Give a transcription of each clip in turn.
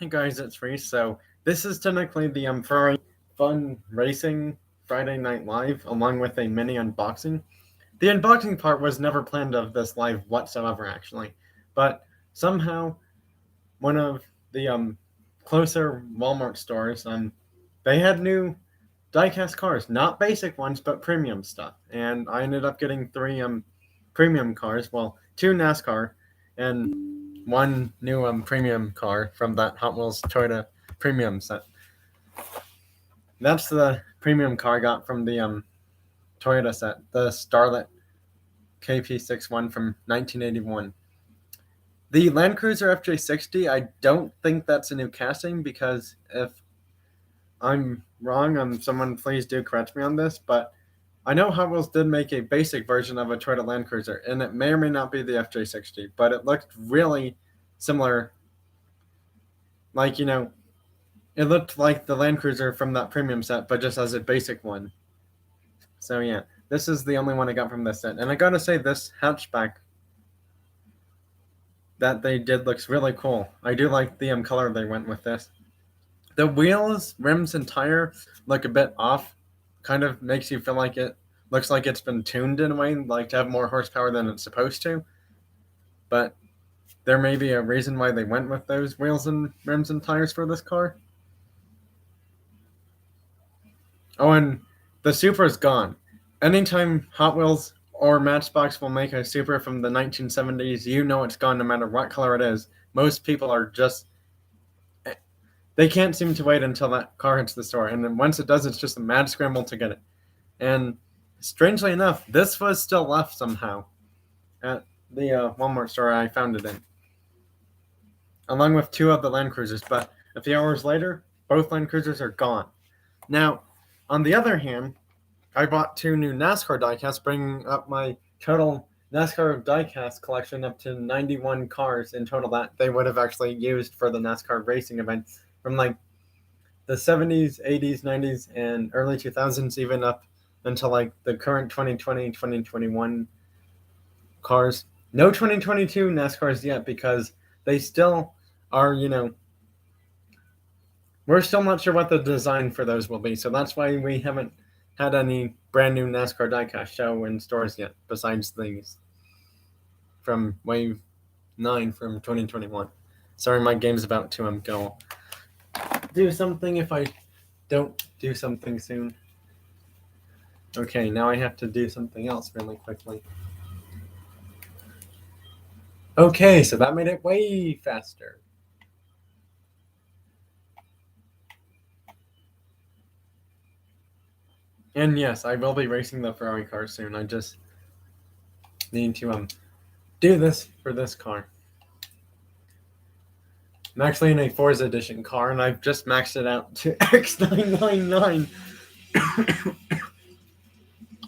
Hey guys, it's Reese. So this is technically the Ferrari Fun Racing Friday Night Live, along with a mini unboxing. The unboxing part was never planned of this live whatsoever, actually, but somehow one of the closer Walmart stores they had new diecast cars, not basic ones, but premium stuff, and I ended up getting three premium cars. Well, two NASCAR and one new premium car from that Hot Wheels Toyota premium set. That's the premium car I got from the Toyota set, the Starlet KP61 from 1981. The Land Cruiser FJ60, I don't think that's a new casting because if I'm wrong, someone please do correct me on this, but I know Hot Wheels did make a basic version of a Toyota Land Cruiser, and it may or may not be the FJ60, but it looked really similar. Like, it looked like the Land Cruiser from that premium set, but just as a basic one. So yeah, this is the only one I got from this set. And I gotta say, this hatchback that they did looks really cool. I do like the color they went with this. The wheels, rims, and tire look a bit off. Kind of makes you feel like it looks like it's been tuned in a way, like to have more horsepower than it's supposed to. But there may be a reason why they went with those wheels and rims and tires for this car. Oh, and the Supra is gone. Anytime Hot Wheels or Matchbox will make a Supra from the 1970s, you know it's gone no matter what color it is. Most people are just... They can't seem to wait until that car hits the store. And then once it does, it's just a mad scramble to get it. And strangely enough, this was still left somehow at the Walmart store I found it in, along with two of the Land Cruisers. But a few hours later, both Land Cruisers are gone. Now, on the other hand, I bought two new NASCAR diecasts, bringing up my total NASCAR diecast collection up to 91 cars in total that they would have actually used for the NASCAR racing event from like the 70s, 80s, 90s, and early 2000s, even up until like the current 2020, 2021 cars. No 2022 NASCARs yet because they still are, we're still not sure what the design for those will be. So that's why we haven't had any brand new NASCAR diecast show in stores yet, besides these from Wave 9 from 2021. Sorry, my game's about to go do something if I don't do something soon. Okay, now I have to do something else really quickly. Okay, so that made it way faster. And yes, I will be racing the Ferrari car soon. I just need to do this for this car. I'm actually in a Forza Edition car, and I've just maxed it out to X999.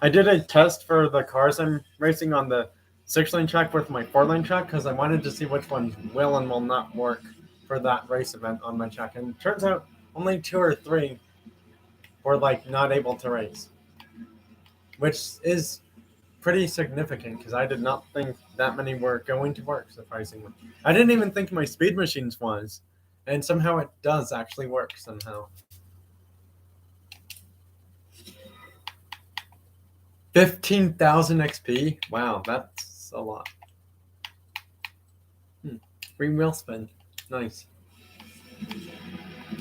I did a test for the cars I'm racing on the 6-lane track with my 4-lane track because I wanted to see which ones will and will not work for that race event on my track. And it turns out only 2 or 3 were like not able to race, which is pretty significant because I did not think that many were going to work, surprisingly. I didn't even think my Speed Machines was, and somehow it does actually work somehow. 15,000 XP? Wow, that's a lot. Free wheel spin. Nice.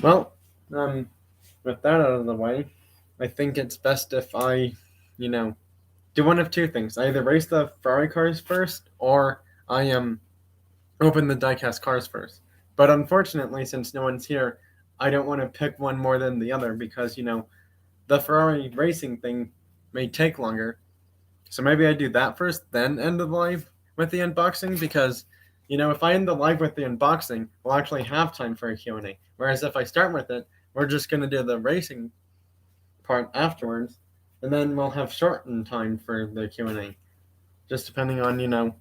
Well, with that out of the way, I think it's best if I, do one of two things. I either race the Ferrari cars first, or I open the diecast cars first. But unfortunately, since no one's here, I don't want to pick one more than the other because, the Ferrari racing thing may take longer. So maybe I do that first, then end the live with the unboxing because, if I end the live with the unboxing, we'll actually have time for a Q&A. Whereas if I start with it, we're just going to do the racing part afterwards, and then we'll have shortened time for the Q&A, just depending on,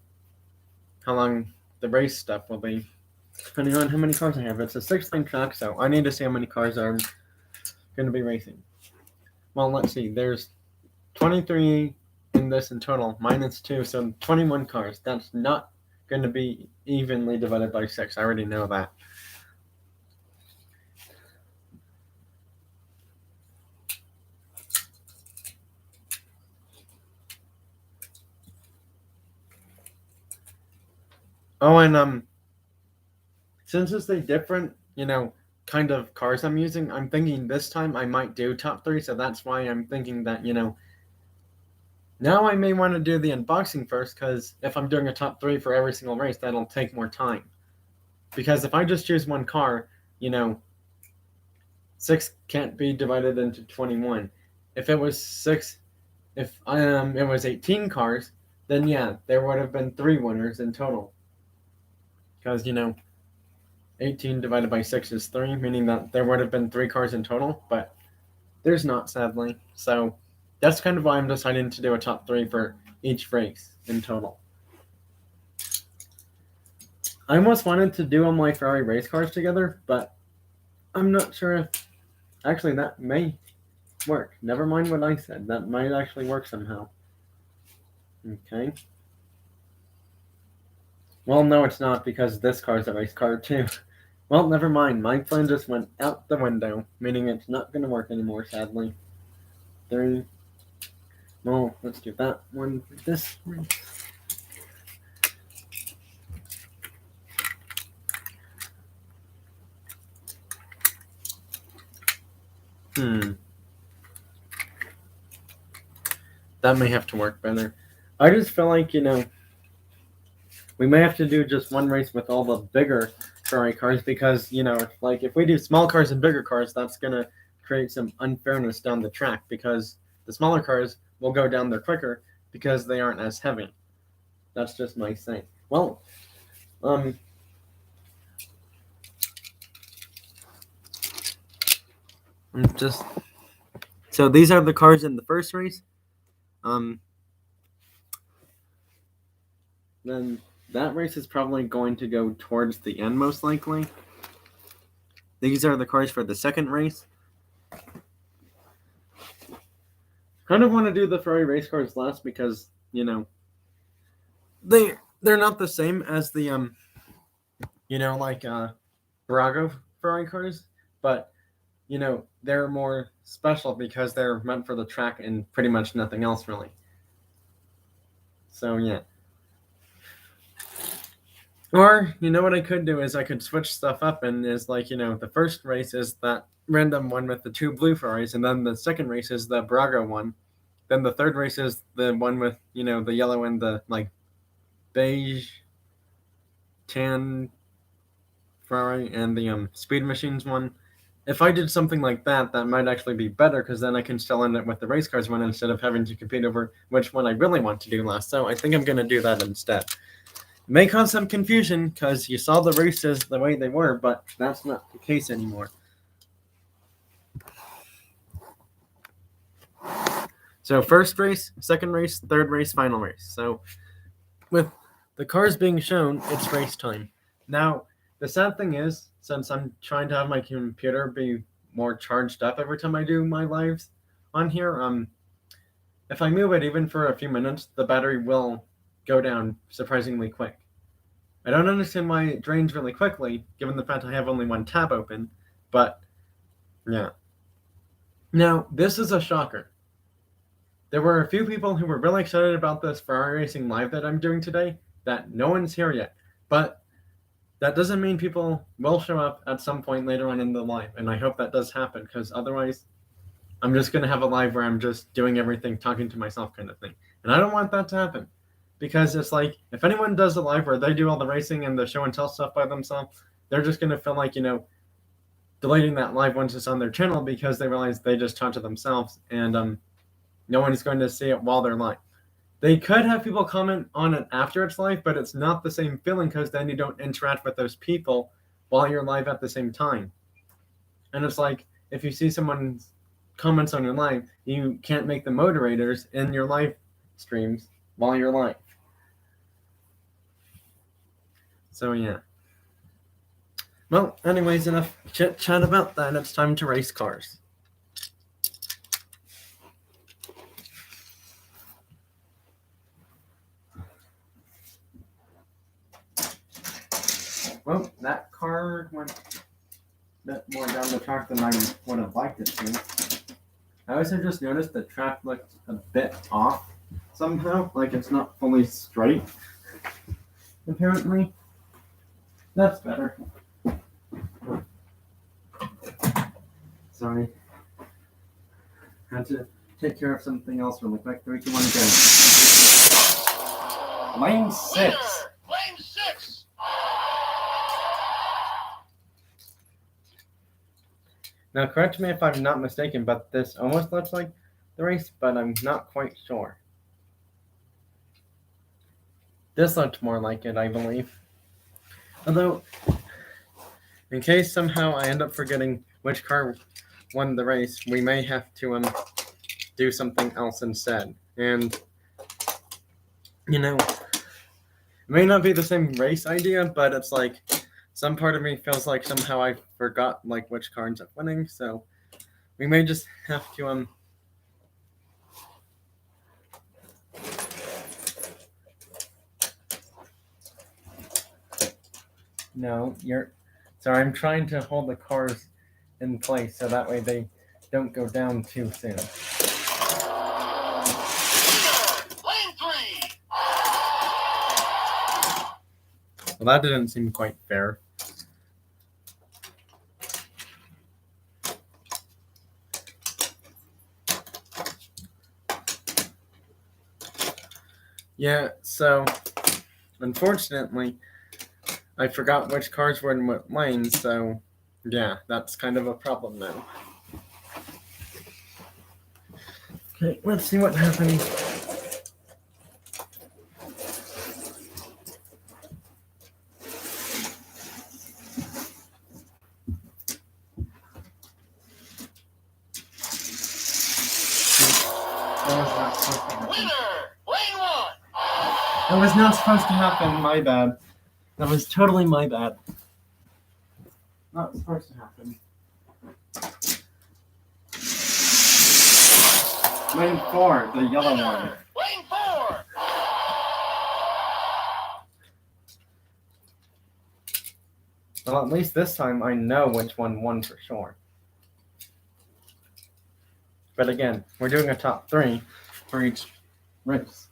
how long the race stuff will be, depending on how many cars I have. It's a 6-lane track, so I need to see how many cars are going to be racing. Well, let's see. There's 23 in this in total, minus 2, so 21 cars. That's not going to be evenly divided by 6. I already know that. Oh, and since it's a different, kind of cars I'm using, I'm thinking this time I might do top three. So that's why I'm thinking that, now I may want to do the unboxing first, because if I'm doing a top three for every single race, that'll take more time. Because if I just choose one car, 6 can't be divided into 21. If it was 6, if it was 18 cars, then yeah, there would have been 3 winners in total. Because, 18 divided by 6 is 3, meaning that there would have been 3 cars in total, but there's not, sadly. So that's kind of why I'm deciding to do a top 3 for each race in total. I almost wanted to do all my Ferrari race cars together, but I'm not sure if... Actually, that may work. Never mind what I said. That might actually work somehow. Okay. Well, no, it's not, because this car's a race car too. Well, never mind. My plan just went out the window, meaning it's not going to work anymore, sadly. 3. Well, let's do that one for this one. That may have to work better. I just feel like, we may have to do just one race with all the bigger Ferrari cars, because, like if we do small cars and bigger cars, that's going to create some unfairness down the track, because the smaller cars will go down there quicker because they aren't as heavy. That's just my saying. Well, so these are the cars in the first race. Then that race is probably going to go towards the end, most likely. These are the cars for the second race. Kind of want to do the Ferrari race cars last, because, they're not the same as the Brago Ferrari cars, but they're more special because they're meant for the track and pretty much nothing else, really. So yeah. Or, what I could do is I could switch stuff up, and is like, the first race is that random one with the 2 blue Ferraris, and then the second race is the Braga one. Then the third race is the one with, the yellow and the, beige, tan Ferrari, and the Speed Machines one. If I did something like that, that might actually be better, because then I can still end it with the race cars one instead of having to compete over which one I really want to do last. So I think I'm going to do that instead. It may cause some confusion, because you saw the races the way they were, but that's not the case anymore. So first race, second race, third race, final race. So with the cars being shown, it's race time. Now, the sad thing is, since I'm trying to have my computer be more charged up every time I do my lives on here, if I move it even for a few minutes, the battery will go down surprisingly quick. I don't understand why it drains really quickly, given the fact I have only one tab open, but yeah. Now, this is a shocker. There were a few people who were really excited about this Ferrari Racing Live that I'm doing today, that no one's here yet, but that doesn't mean people will show up at some point later on in the live, and I hope that does happen, because otherwise I'm just going to have a live where I'm just doing everything, talking to myself kind of thing, and I don't want that to happen. Because it's like, if anyone does a live where they do all the racing and the show and tell stuff by themselves, they're just going to feel like, deleting that live once it's on their channel, because they realize they just talk to themselves, and no one is going to see it while they're live. They could have people comment on it after it's live, but it's not the same feeling, because then you don't interact with those people while you're live at the same time. And it's like, if you see someone's comments on your live, you can't make the moderators in your live streams while you're live. So yeah. Well, anyways, enough chit-chat about that. It's time to race cars. Well, that car went a bit more down the track than I would have liked it to. I also just noticed the track looked a bit off somehow, like it's not fully straight, apparently. That's better. Sorry. Had to take care of something else really quick. 3, 2, 1, go. Lane 6. Lane 6. Now, correct me if I'm not mistaken, but this almost looks like the race, but I'm not quite sure. This looked more like it, I believe. Although, in case somehow I end up forgetting which car won the race, we may have to do something else instead. And, it may not be the same race idea, but it's like some part of me feels like somehow I forgot like which car ends up winning, so we may just have to No, sorry, I'm trying to hold the cars in place so that way they don't go down too soon. Lane 3. Well, that didn't seem quite fair. Yeah, so unfortunately, I forgot which cars were in what lanes, so yeah, that's kind of a problem now. Okay, let's see what happens. That was not supposed to happen, my bad. That was totally my bad. Not supposed to happen. Lane 4, the yellow one. Lane 4. Well, at least this time I know which one won for sure. But again, we're doing a top 3 for each race.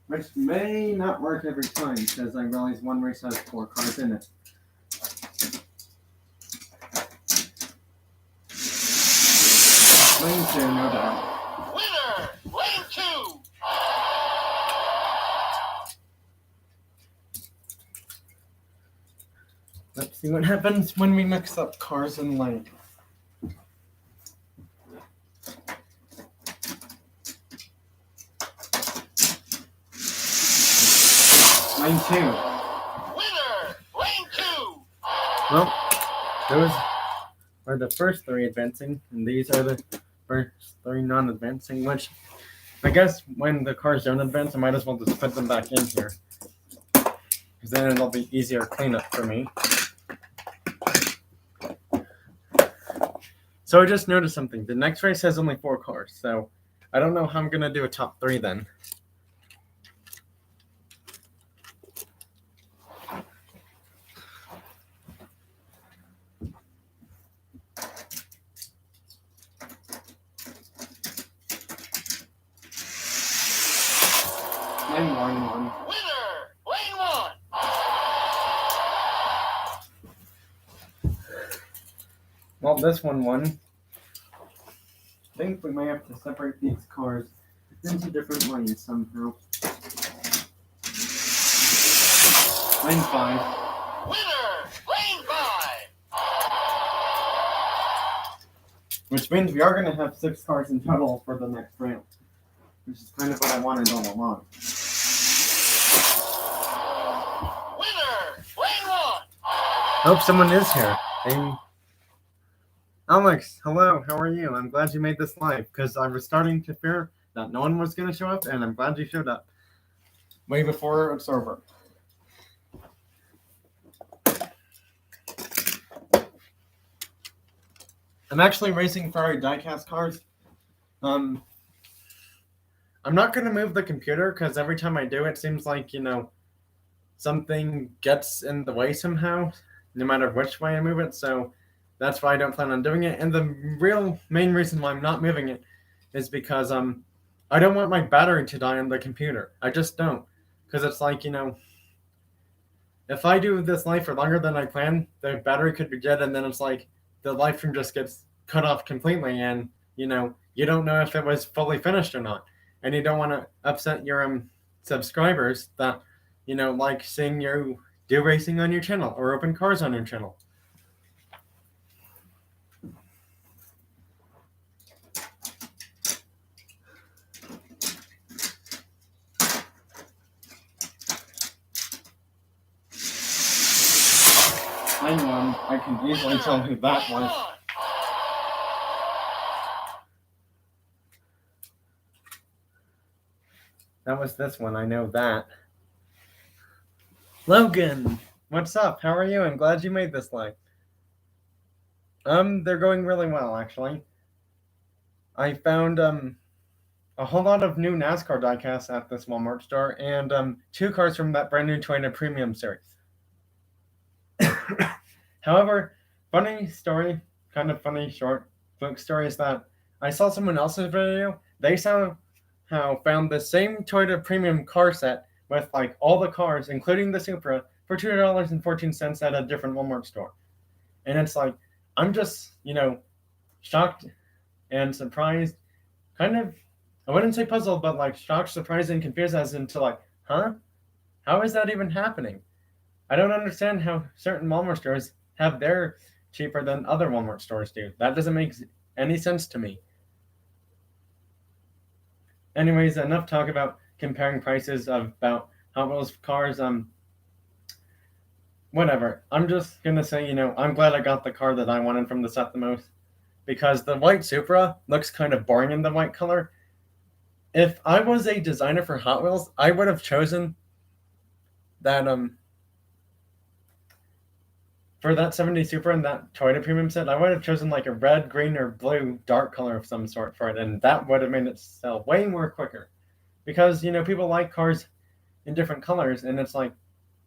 Which may not work every time, because I realize one race has 4 cars in it. Lane 2, no doubt. Winner! Lane 2. Let's see what happens when we mix up cars and lane. Lane 2. Winner! Lane 2. Well, those are the first 3 advancing, and these are the first 3 non-advancing, which I guess when the cars don't advance, I might as well just put them back in here. Because then it'll be easier cleanup for me. So I just noticed something. The next race has only 4 cars, so I don't know how I'm going to do a top 3 then. Lane 1. Winner! Lane 1. Well, this one won. I think we may have to separate these cars into different lanes somehow. Lane 5. Winner! Lane 5. Which means we are going to have 6 cars in total for the next round. Which is kind of what I wanted all along. Winner! Lane 1. Hope someone is here. And Alex, hello, how are you? I'm glad you made this live, because I was starting to fear that no one was going to show up, and I'm glad you showed up. Way before it's over. I'm actually racing Ferrari Diecast cars. I'm not going to move the computer, because every time I do, it seems like, something gets in the way somehow, no matter which way I move it, so that's why I don't plan on doing it. And the real main reason why I'm not moving it is because I don't want my battery to die on the computer. I just don't. Because it's like, if I do this live for longer than I plan, the battery could be dead, and then it's like the live stream just gets cut off completely, and you don't know if it was fully finished or not, and you don't want to upset your subscribers that like seeing you do racing on your channel or open cars on your channel. I can easily tell who that was. That was this one, I know that. Logan, what's up? How are you? I'm glad you made this live. They're going really well, actually. I found a whole lot of new NASCAR diecasts at this Walmart store, and 2 cars from that brand new Toyota Premium series. However, funny story, kind of funny short book story is that I saw someone else's video. They somehow found the same Toyota Premium car set with like all the cars, including the Supra, for $2.14 at a different Walmart store. And it's like, I'm just, shocked and surprised, kind of, I wouldn't say puzzled, but like shocked, surprised, and confused as into like, huh? How is that even happening? I don't understand how certain Walmart stores have their cheaper than other Walmart stores do. That doesn't make any sense to me. Anyways, enough talk about comparing prices about Hot Wheels cars. Whatever. I'm just gonna say, I'm glad I got the car that I wanted from the set the most, because the white Supra looks kind of boring in the white color. If I was a designer for Hot Wheels, I would have chosen that for that 70 Supra and that Toyota Premium set, I would have chosen like a red, green, or blue dark color of some sort for it, and that would have made it sell way more quicker. Because, people like cars in different colors, and it's like,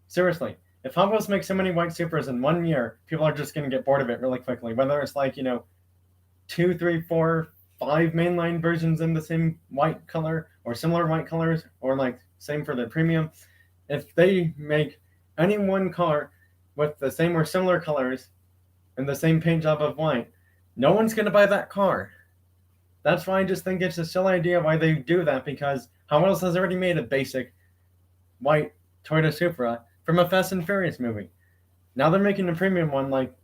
seriously, if Hot Wheels makes so many white Supras in 1 year, people are just going to get bored of it really quickly. Whether it's like, 2, 3, 4, 5 mainline versions in the same white color, or similar white colors, or like same for the Premium. If they make any one car with the same or similar colors and the same paint job of white, no one's going to buy that car. That's why I just think it's a silly idea why they do that, because Hot Wheels has already made a basic white Toyota Supra from a Fast and Furious movie. Now they're making a premium one like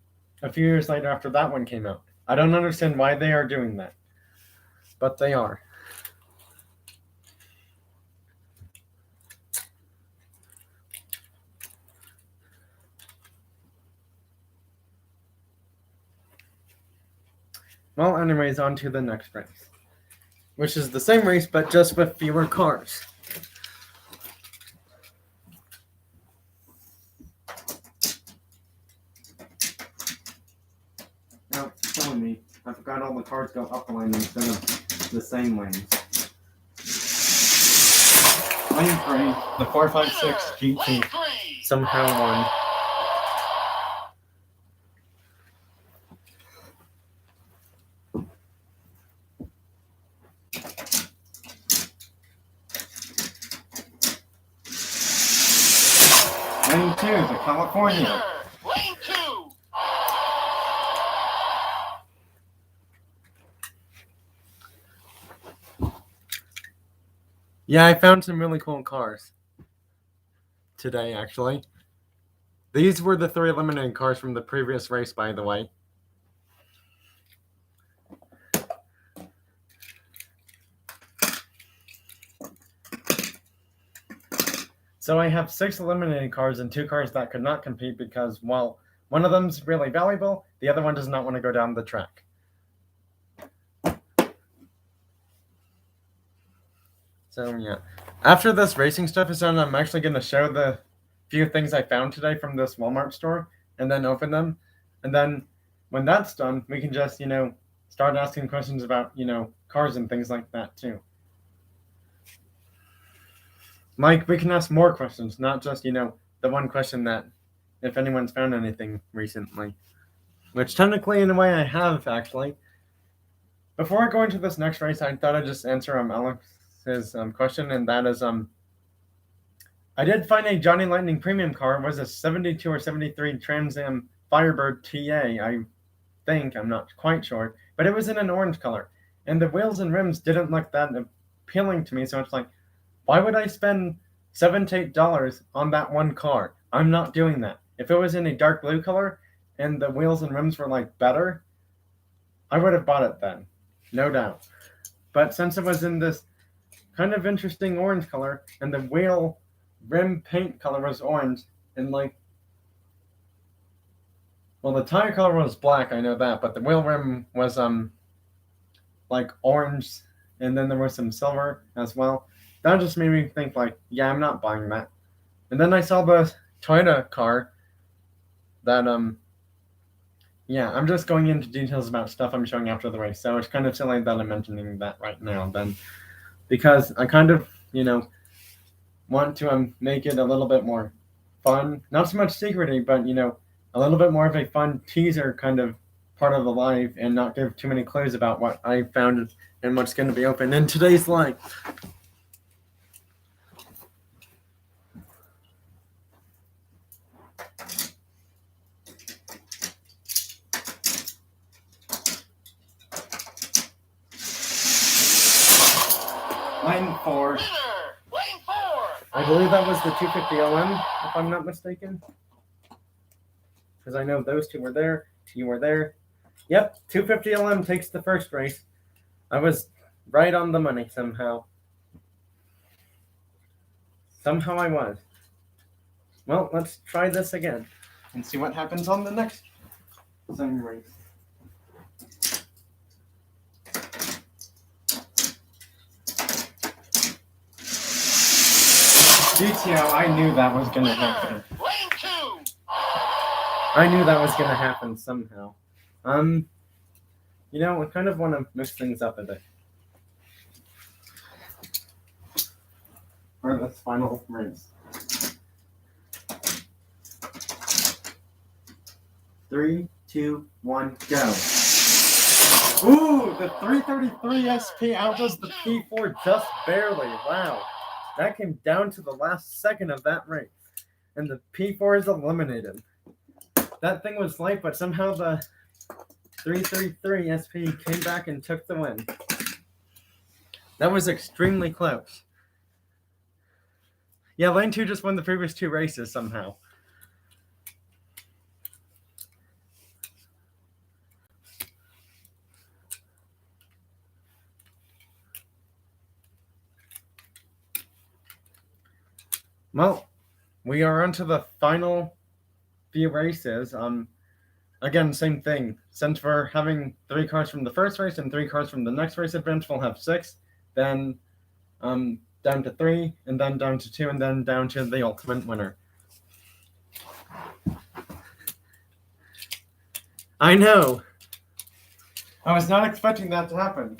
a few years later after that one came out. I don't understand why they are doing that, but they are. Well, anyways, on to the next race, which is the same race, but just with fewer cars. Now, telling me, I forgot all the cars go up the lane instead of the same lanes. Lane 3, the 456 GT somehow won. Lane 2, the California. Lane 2. Yeah, I found some really cool cars today, actually. These were the 3 eliminated cars from the previous race, by the way. So I have 6 eliminated cars and 2 cars that could not compete because, well, one of them's really valuable, the other one does not want to go down the track. So yeah, after this racing stuff is done, I'm actually going to show the few things I found today from this Walmart store and then open them. And then when that's done, we can just, start asking questions about, cars and things like that too. Mike, we can ask more questions, not just, the one question that if anyone's found anything recently, which technically in a way I have actually. Before I go into this next race, I thought I'd just answer Alex's question, and that is I did find a Johnny Lightning premium car. It was a 72 or 73 Trans Am Firebird TA, I think. I'm not quite sure. But it was in an orange color. And the wheels and rims didn't look that appealing to me. So it's like, why would I spend $7 to $8 on that one car? I'm not doing that. If it was in a dark blue color and the wheels and rims were like better, I would have bought it then. No doubt. But since it was in this kind of interesting orange color and the wheel rim paint color was orange and like, well, the tire color was black, I know that, but the wheel rim was like orange, and then there was some silver as well. That just made me think like, yeah, I'm not buying that. And then I saw the Toyota car that yeah, I'm just going into details about stuff I'm showing after the race, so it's kind of silly that I'm mentioning that right now then, because I kind of, want to make it a little bit more fun, not so much secrety, but a little bit more of a fun teaser kind of part of the live, and not give too many clues about what I found and what's going to be open in today's live. Line 4. Winner! Lane 4! I believe that was the 250 LM, if I'm not mistaken. Because I know those two were there, you were there. Yep, 250 LM takes the first race. I was right on the money somehow. Somehow I was. Well, let's try this again and see what happens on the next same race. GTO, I knew that was going to happen. Lane 2! I knew that was going to happen somehow. I kind of want to mix things up a bit. For this final race. 3, 2, 1, go. Ooh, the 333 SP outdoes the P4 just barely. Wow. That came down to the last second of that race. And the P4 is eliminated. That thing was light, but somehow the 333 SP came back and took the win. That was extremely close. Yeah, Lane 2 just won the previous two races somehow. Well, we are on to the final few races. Again, same thing. Since we're having 3 cars from the first race and 3 cars from the next race event, we'll have 6. Then down to 3, and then down to 2, and then down to the ultimate winner. I know. I was not expecting that to happen.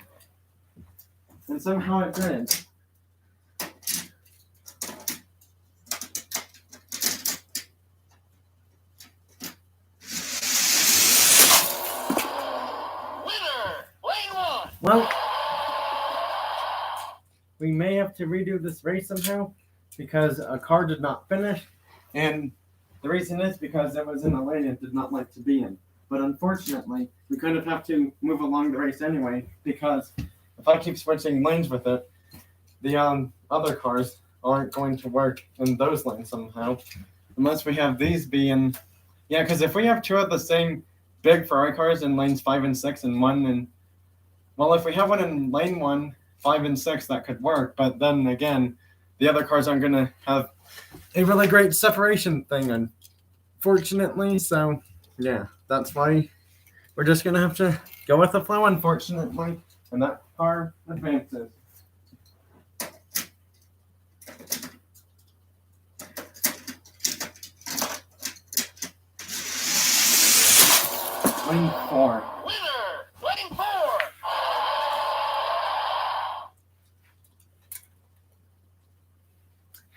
And somehow it did. Well, we may have to redo this race somehow because a car did not finish, and the reason is because it was in a lane it did not like to be in. But unfortunately, we kind of have to move along the race anyway, because if I keep switching lanes with it, the other cars aren't going to work in those lanes somehow, unless we have these be in. Yeah, because if we have 2 of the same big Ferrari cars in lanes 5 and 6 and one in. Well, if we have one in lane 1, 5 and 6, that could work. But then again, the other cars aren't going to have a really great separation thing, unfortunately. So, yeah, that's why we're just going to have to go with the flow, unfortunately. And that car advances. Lane 4. Lane 4!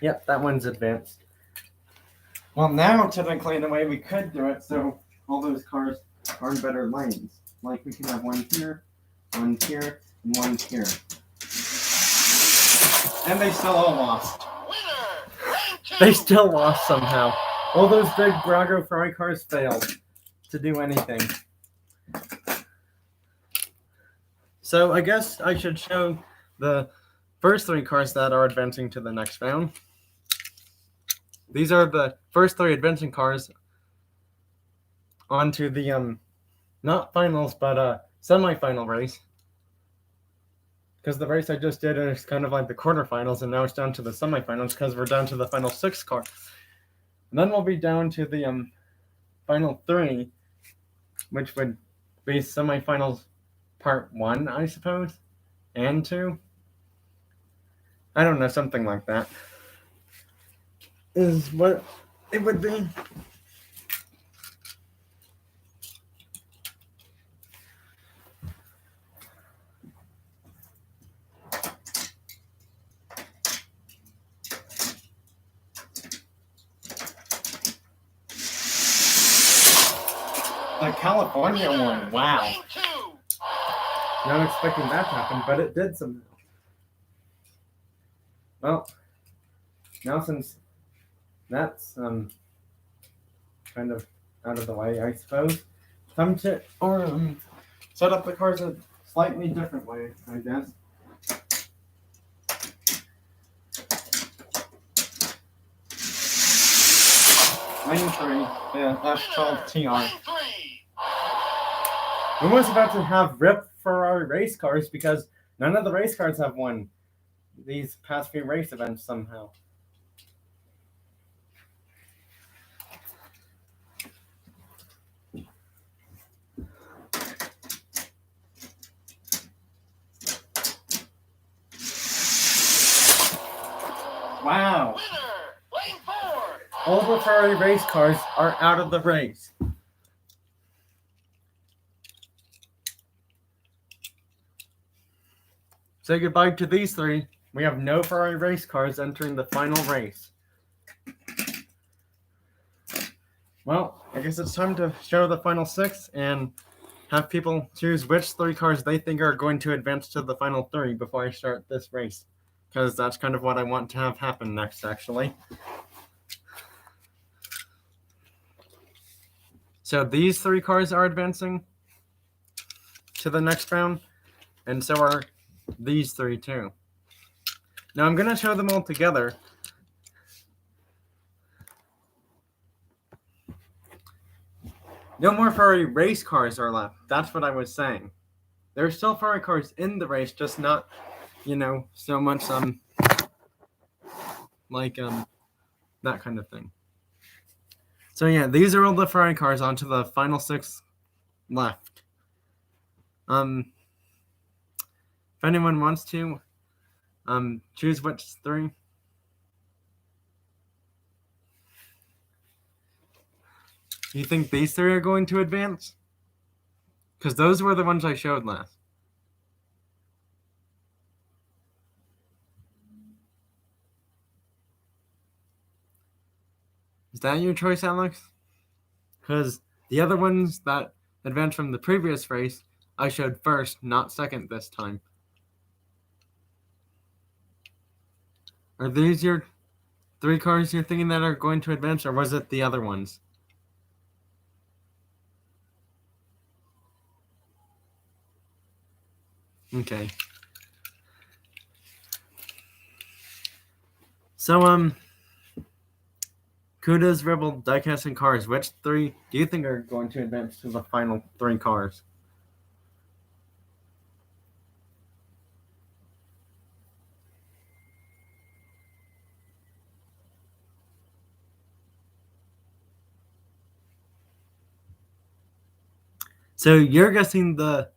Yep, that one's advanced. Well, now, technically, in a way, we could do it so all those cars are in better lanes. Like, we can have one here, and one here. And they still all lost. Winner! Lane 2! They still lost somehow. All those big Brago Ferrari cars failed to do anything. So I guess I should show the first three cars that are advancing to the next round. These are the first three advancing cars onto the not finals but semi-final race. Because the race I just did is kind of like the quarterfinals, and now it's down to the semifinals because we're down to the final 6 car. And then we'll be down to the final 3, which would be semifinals part 1, I suppose, and 2. I don't know, something like that is what it would be. The California one, wow. Lane 2. Not expecting that to happen, but it did somehow. Well, now since that's kind of out of the way, I suppose, time to set up the cars a slightly different way, I guess. Lane 3, yeah, F12 TR. Lane 3. We was about to have RIP Ferrari race cars because none of the race cars have won these past few race events somehow. Wow. Winner. Lane 4. All the Ferrari race cars are out of the race. Say goodbye to these 3. We have no Ferrari race cars entering the final race. Well, I guess it's time to show the final 6 and have people choose which 3 cars they think are going to advance to the final 3 before I start this race. Because that's kind of what I want to have happen next, actually. So these 3 cars are advancing to the next round, and so are these 3 too. Now I'm going to show them all together. No more Ferrari race cars are left. That's what I was saying. There are still Ferrari cars in the race, just not, so much that kind of thing. So yeah, these are all the Ferrari cars onto the final 6 left. If anyone wants to choose which 3. You think these 3 are going to advance? Because those were the ones I showed last. Is that your choice, Alex? Because the other ones that advanced from the previous race, I showed first, not second this time. Are these your 3 cars you're thinking that are going to advance, or was it the other ones? Okay. So, Kuda's Rebel, Diecast, and Cars, which 3 do you think are going to advance to the final 3 cars? So you're guessing the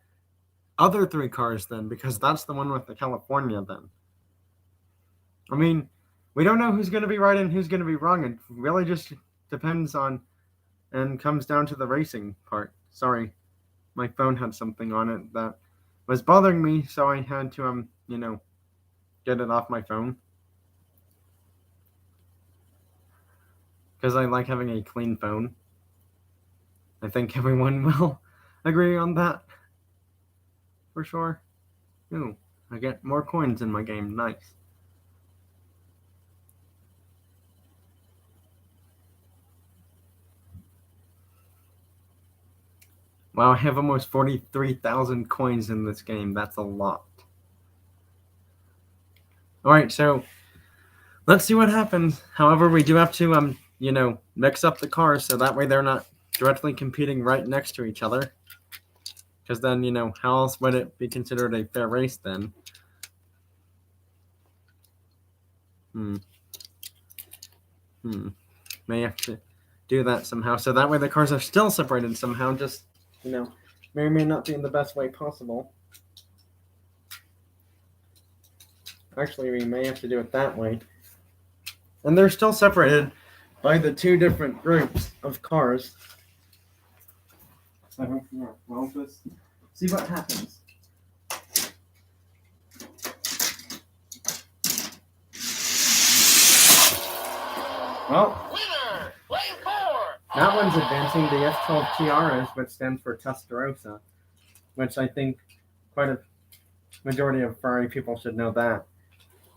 other 3 cars then, because that's the one with the California then. I mean, we don't know who's going to be right and who's going to be wrong. It really just depends on and comes down to the racing part. Sorry, my phone had something on it that was bothering me, so I had to, get it off my phone. Because I like having a clean phone. I think everyone will agree on that. For sure. Ooh, I get more coins in my game. Nice. Wow, I have almost 43,000 coins in this game. That's a lot. Alright, so let's see what happens. However, we do have to, mix up the cars so that way they're not directly competing right next to each other. Because then, how else would it be considered a fair race then? May have to do that somehow. So that way the cars are still separated somehow. Just, may or may not be in the best way possible. Actually, we may have to do it that way. And they're still separated by the two different groups of cars. So, we'll just see what happens. Well, Winner! Lane 4! that one's advancing the F12 Tiaras, which stands for Testarossa, which I think quite a majority of Ferrari people should know that.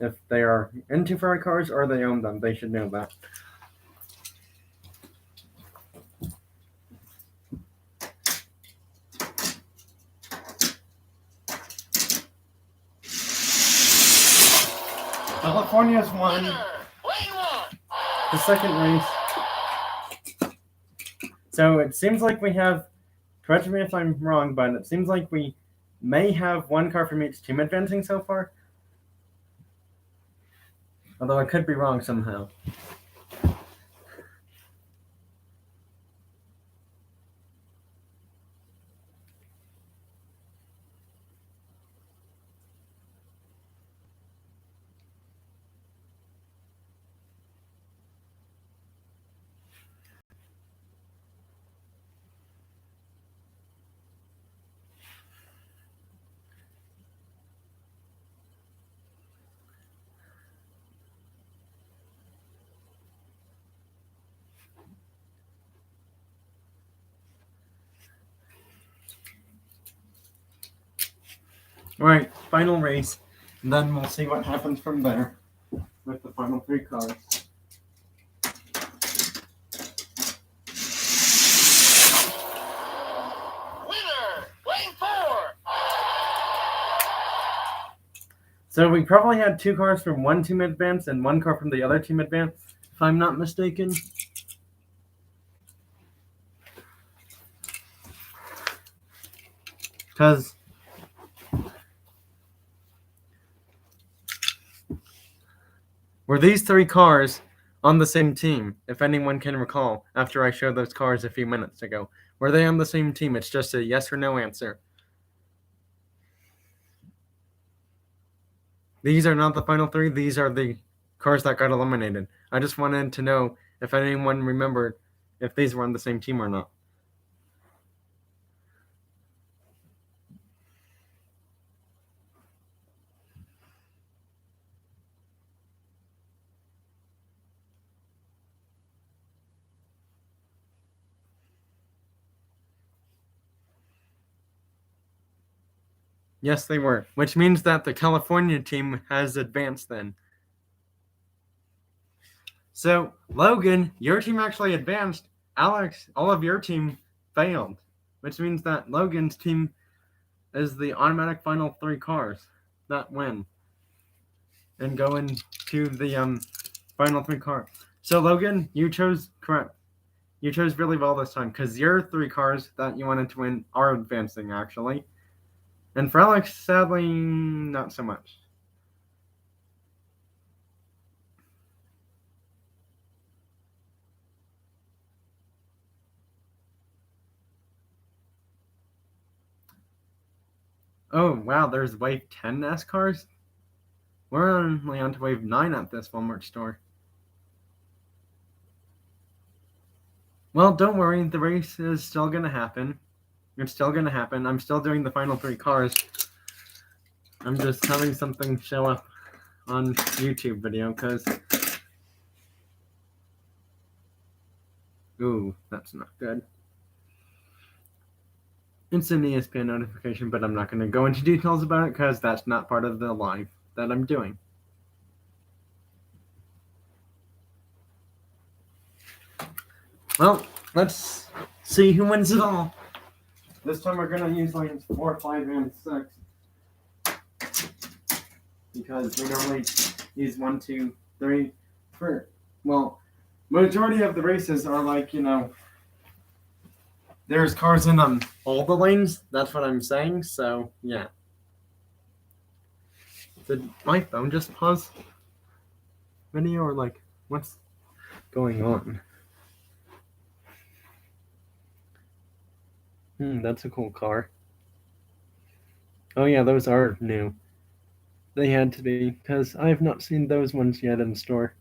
If they are into Ferrari cars or they own them, they should know that. California's won Winner! Lane 1! the second race. So it seems like we have, correct me if I'm wrong, but it seems like we may have one car from each team advancing so far. Although I could be wrong somehow. Alright, final race. And then we'll see what happens from there with the final three cars. Winner! Lane 4! So we probably had two cars from one team advance and one car from the other team advance, if I'm not mistaken. Because were these three cars on the same team, if anyone can recall, after I showed those cars a few minutes ago? Were they on the same team? It's just a yes or no answer. These are not the final three. These are the cars that got eliminated. I just wanted to know if anyone remembered if these were on the same team or not. Yes, they were, which means that the California team has advanced then. So, Logan, your team actually advanced. Alex, all of your team failed, which means that Logan's team is the automatic final three cars that win and go into the final three cars. So, Logan, you chose correct. You chose really well this time because your three cars that you wanted to win are advancing, actually. And for Alex, sadly, not so much. Oh, wow, there's wave 10 NASCARs? We're only on to wave 9 at this Walmart store. Well, don't worry, the race is still going to happen. It's still going to happen. I'm still doing the final three cars. I'm just having something show up on YouTube video because... Ooh, that's not good. It's an ESPN notification, but I'm not going to go into details about it because that's not part of the live that I'm doing. Well, let's see who wins it all. This time we're gonna use lanes 4, 5, and 6. Because we normally use 1, 2, 3 for, well, majority of the races are like, there's cars in all the lanes. That's what I'm saying. So yeah. Did my phone just pause video or like what's going on? That's a cool car. Oh yeah, those are new. They had to be, because I have not seen those ones yet in store.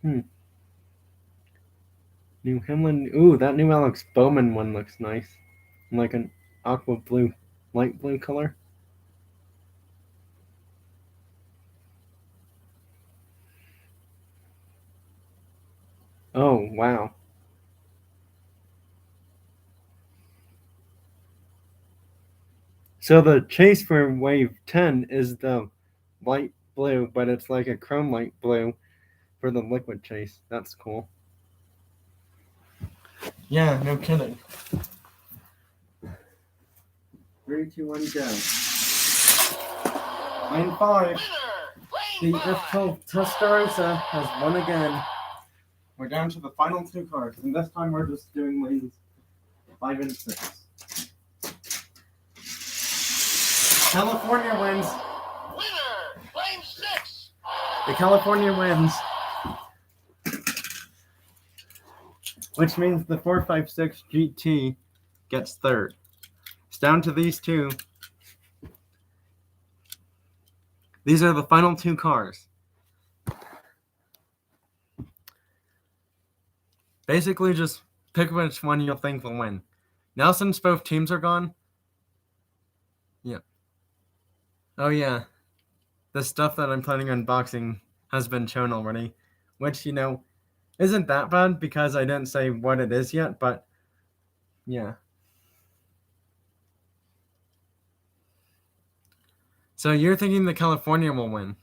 New Himlin. Ooh, that new Alex Bowman one looks nice. Like an aqua blue, light blue color. Oh, wow. So the chase for Wave 10 is the light blue, but it's like a chrome light blue for the liquid chase. That's cool. Yeah, no kidding. 3, 2, 1, go. Lane 5. The F12 Testarossa has won again. We're down to the final 2 cars, and this time we're just doing lanes 5 and 6. California wins. Winner, lane 6. The California wins. Which means the 456 GT gets third. It's down to these two. These are the final 2 cars. Basically, just pick which one you'll think will win. Now, since both teams are gone, yeah. Oh yeah, the stuff that I'm planning on unboxing has been shown already, which isn't that bad because I didn't say what it is yet. But yeah. So you're thinking the California will win?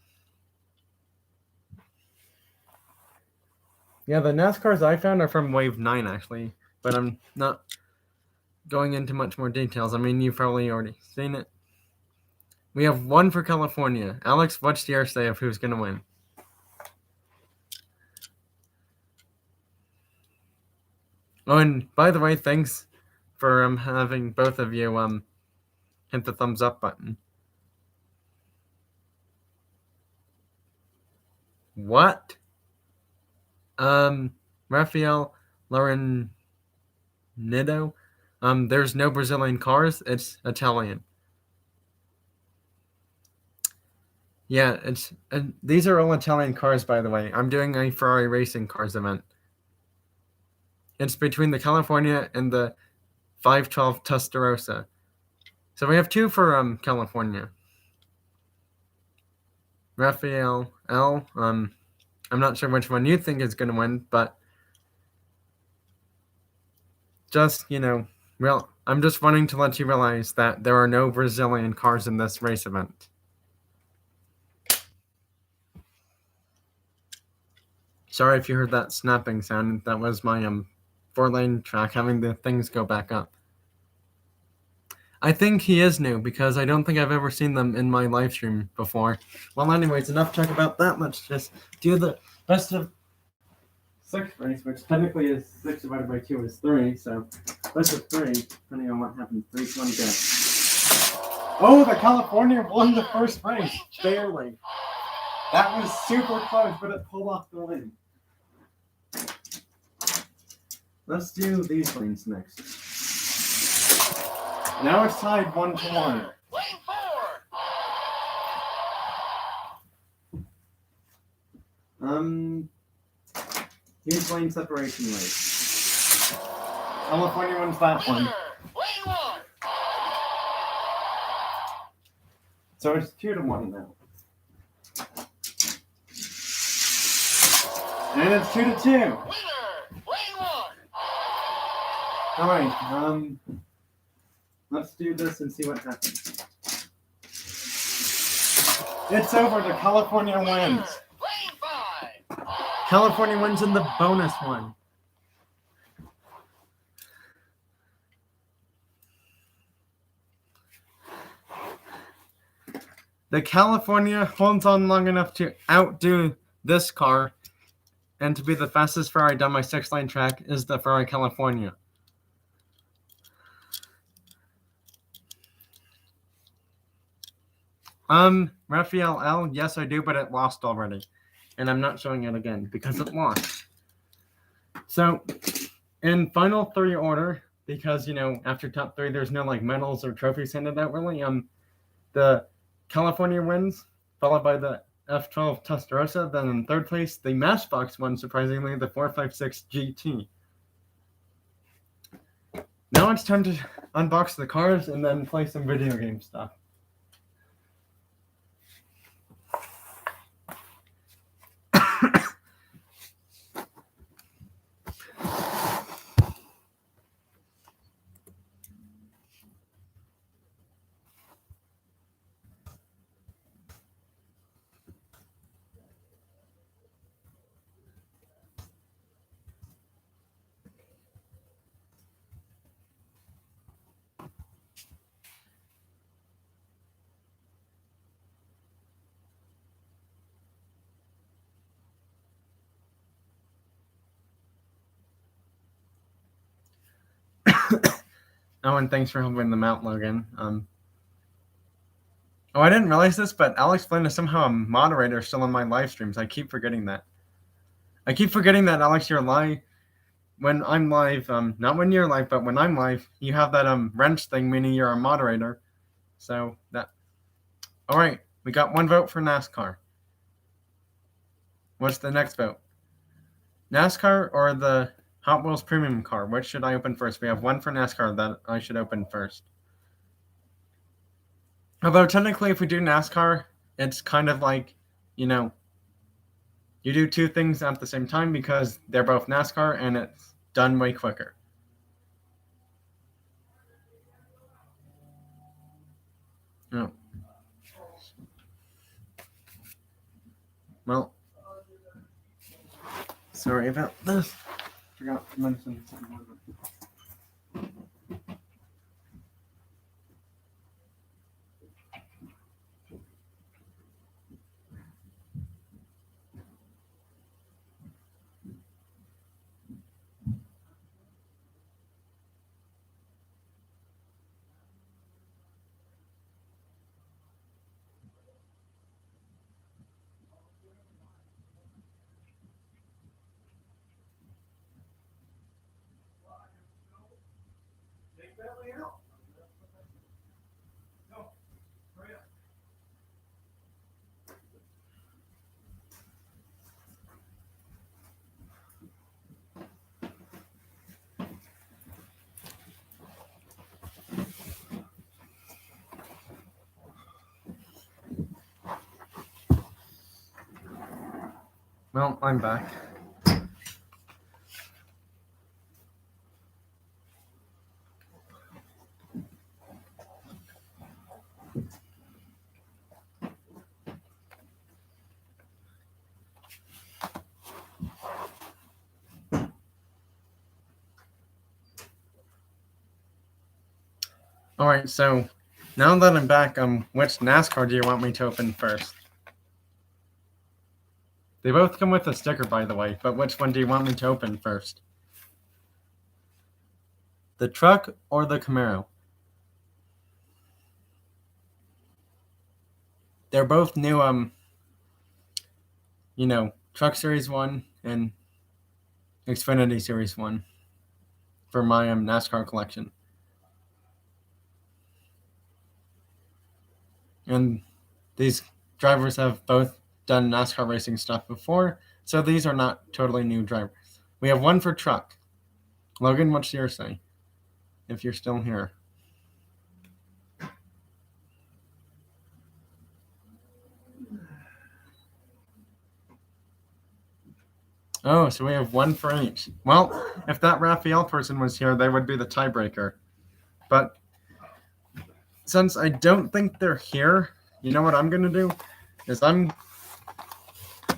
Yeah, the NASCARs I found are from Wave 9, actually. But I'm not going into much more details. I mean, you've probably already seen it. We have 1 for California. Alex, what's your say of who's going to win? Oh, and by the way, thanks for having both of you hit the thumbs up button. What? Rafael Lauren Nido. There's no Brazilian cars. It's Italian. Yeah, these are all Italian cars, by the way. I'm doing a Ferrari racing cars event. It's between the California and the 512 Testarossa. So we have 2 for California. Rafael L. I'm not sure which one you think is going to win, but just, I'm just wanting to let you realize that there are no Brazilian cars in this race event. Sorry if you heard that snapping sound. That was my 4-lane track having the things go back up. I think he is new because I don't think I've ever seen them in my live stream before. Well, anyways, enough talk about that. Let's just do the best of 6 race, which technically is 6 divided by 2 is 3. So best of 3, depending on what happens. 3, 2, 1, go. Oh, the California won the first race, barely. That was super close, but it pulled off the win. Let's do these lanes next. Now it's tied 1-1. Lane 4. Here's lane separation race. California wins that one. Winner, lane 1. So it's 2-1 now. And it's 2-2. Winner, lane 1. Alright, Let's do this and see what happens. It's over. The California wins. Lane 5. California wins in the bonus one. The California holds on long enough to outdo this car and to be the fastest Ferrari down my 6-lane track is the Ferrari California. Raphael L, yes I do, but it lost already. And I'm not showing it again because it lost. So, in final 3 order, because, after top 3, there's no, medals or trophies handed out, really, the California wins, followed by the F12 Testarossa. Then in 3rd place, the Matchbox won, surprisingly, the 456 GT. Now it's time to unbox the cars and then play some video game stuff. Oh, and thanks for helping them out, Logan. Oh, I didn't realize this, but Alex Flynn is somehow a moderator still on my live streams. I keep forgetting that. Alex, you're live. When I'm live, not when you're live, but when I'm live, you have that wrench thing, meaning you're a moderator. So that. All right, we got 1 vote for NASCAR. What's the next vote? NASCAR or the Hot Wheels Premium car? Which should I open first? We have 1 for NASCAR that I should open first. Although technically, if we do NASCAR, it's kind of like, you do 2 things at the same time because they're both NASCAR and it's done way quicker. Oh. Well, sorry about this. Forgot to mention something. Well, I'm back. All right, so now that I'm back, which NASCAR do you want me to open first? They both come with a sticker, by the way, but which one do you want me to open first? The truck or the Camaro? They're both new, Truck Series 1 and Xfinity Series 1 for my NASCAR collection. And these drivers have both done NASCAR racing stuff before, so these are not totally new drivers. We have 1 for truck. Logan, what's yours say? If you're still here. Oh, so we have 1 for each. Well, if that Raphael person was here, they would be the tiebreaker. But since I don't think they're here, you know what I'm gonna do? Is I'm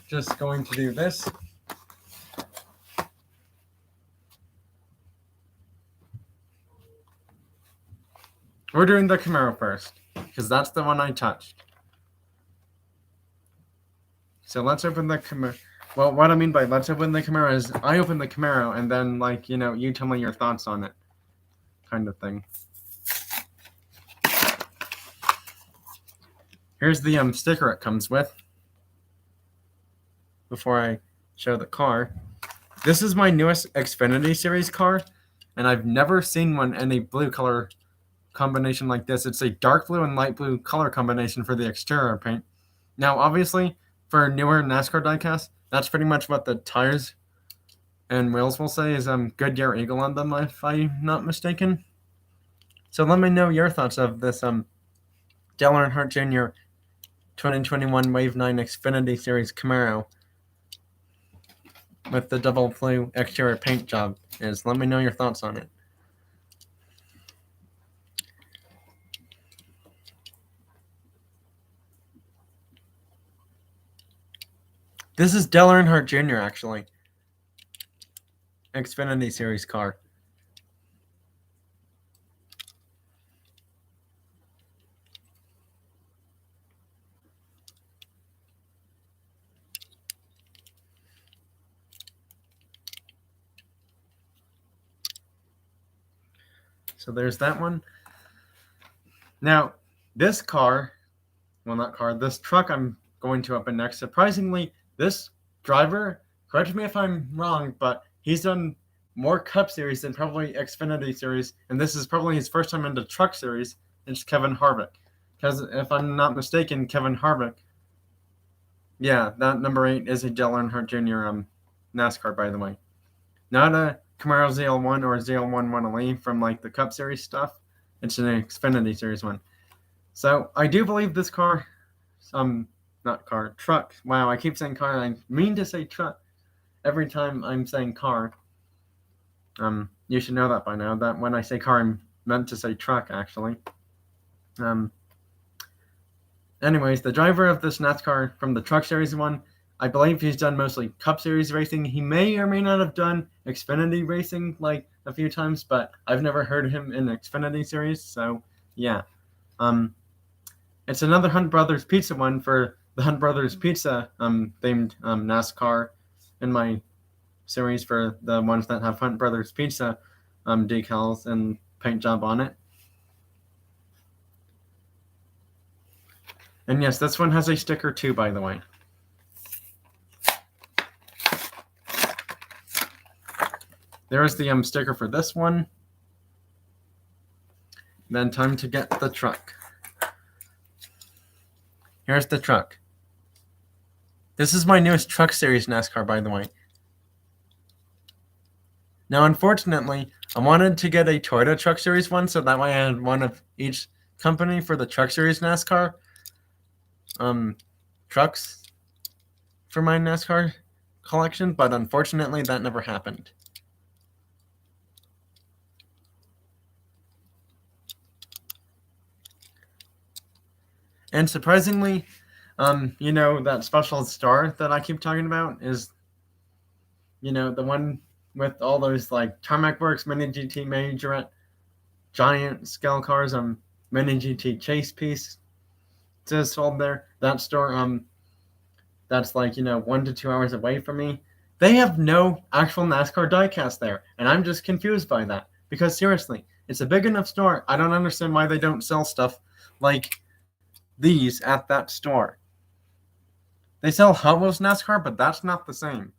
just going to do this. We're doing the Camaro first, because that's the one I touched. So let's open the Camaro. Well, what I mean by let's open the Camaro is I open the Camaro and then, like, you tell me your thoughts on it, kind of thing. Here's the sticker it comes with. Before I show the car, this is my newest Xfinity Series car, and I've never seen one in a blue color combination like this. It's a dark blue and light blue color combination for the exterior paint. Now, obviously, for newer NASCAR diecast, that's pretty much what the tires and wheels will say is Goodyear Eagle on them, if I'm not mistaken. So let me know your thoughts of this Dale Earnhardt Jr. 2021 Wave 9 Xfinity Series Camaro with the double blue exterior paint job is. Let me know your thoughts on it. This is Dale Earnhardt Jr. actually. Xfinity Series car. So there's that one. Now, this car, well, not car, this truck I'm going to open next. Surprisingly, this driver, correct me if I'm wrong, but he's done more Cup Series than probably Xfinity Series, and this is probably his first time in the Truck Series. It's Kevin Harvick. Because if I'm not mistaken, Kevin Harvick, yeah, that number 8 is a Dale Earnhardt Jr. NASCAR, by the way. Not a Camaro ZL1 or ZL1 1LE from like the Cup Series stuff. It's an Xfinity Series one. So I do believe this car, not car, truck. Wow, I keep saying car. I mean to say truck every time I'm saying car. You should know that by now. That when I say car, I'm meant to say truck actually. Anyways, the driver of this NASCAR from the Truck Series one, I believe he's done mostly Cup Series racing. He may or may not have done Xfinity racing like a few times, but I've never heard him in Xfinity Series. So yeah, it's another Hunt Brothers Pizza one for the Hunt Brothers Pizza themed NASCAR in my series for the ones that have Hunt Brothers Pizza decals and paint job on it. And yes, this one has a sticker too, by the way. There is the sticker for this one. Then time to get the truck. Here's the truck. This is my newest Truck Series NASCAR, by the way. Now, unfortunately, I wanted to get a Toyota Truck Series one, so that way I had one of each company for the Truck Series NASCAR trucks for my NASCAR collection, but unfortunately that never happened. And surprisingly, that special star that I keep talking about is, the one with all those like Tarmac Works, Mini GT Majorette, giant scale cars, Mini GT Chase piece. Just sold there. That store, that's like 1 to 2 hours away from me. They have no actual NASCAR diecast there, and I'm just confused by that. Because seriously, it's a big enough store. I don't understand why they don't sell stuff like these at that store. They sell Hot Wheels NASCAR, but that's not the same.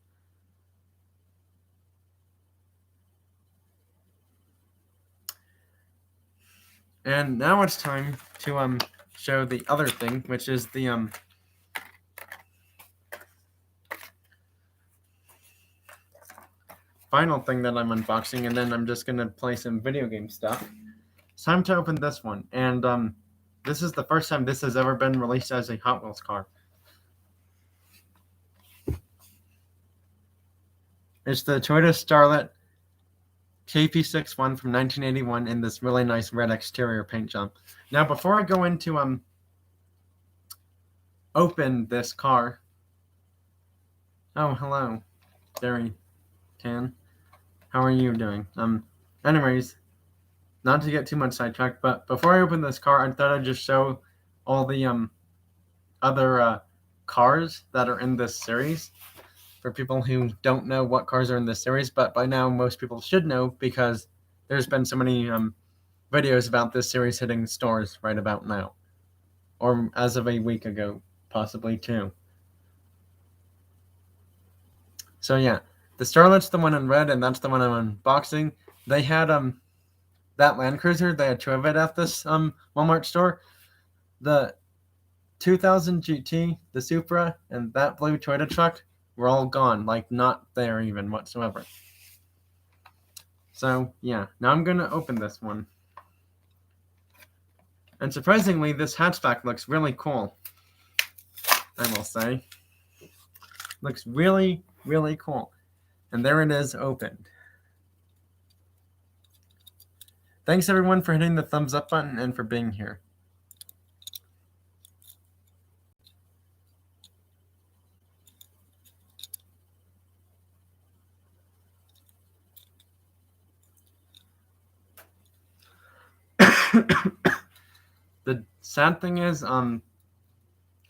And now it's time to show the other thing, which is the final thing that I'm unboxing, and then I'm just gonna play some video game stuff. It's time to open this one, and this is the first time this has ever been released as a Hot Wheels car. It's the Toyota Starlet KP61 from 1981 in this really nice red exterior paint job. Now, before I go into open this car. Oh, hello, Barry Tan. How are you doing? Anyways, not to get too much sidetracked, but before I open this car, I thought I'd just show all the other cars that are in this series for people who don't know what cars are in this series, but by now most people should know because there's been so many videos about this series hitting stores right about now, or as of a week ago, possibly two. So yeah, the Starlet's the one in red, and that's the one I'm unboxing. They had that Land Cruiser. They had two of it at this Walmart store. The 2000 GT, the Supra, and that blue Toyota truck were all gone, like not there even whatsoever. So yeah, now I'm gonna open this one. And surprisingly, this hatchback looks really cool, I will say. Looks really, really cool. And there it is, opened. Thanks everyone for hitting the thumbs up button and for being here. The sad thing is, I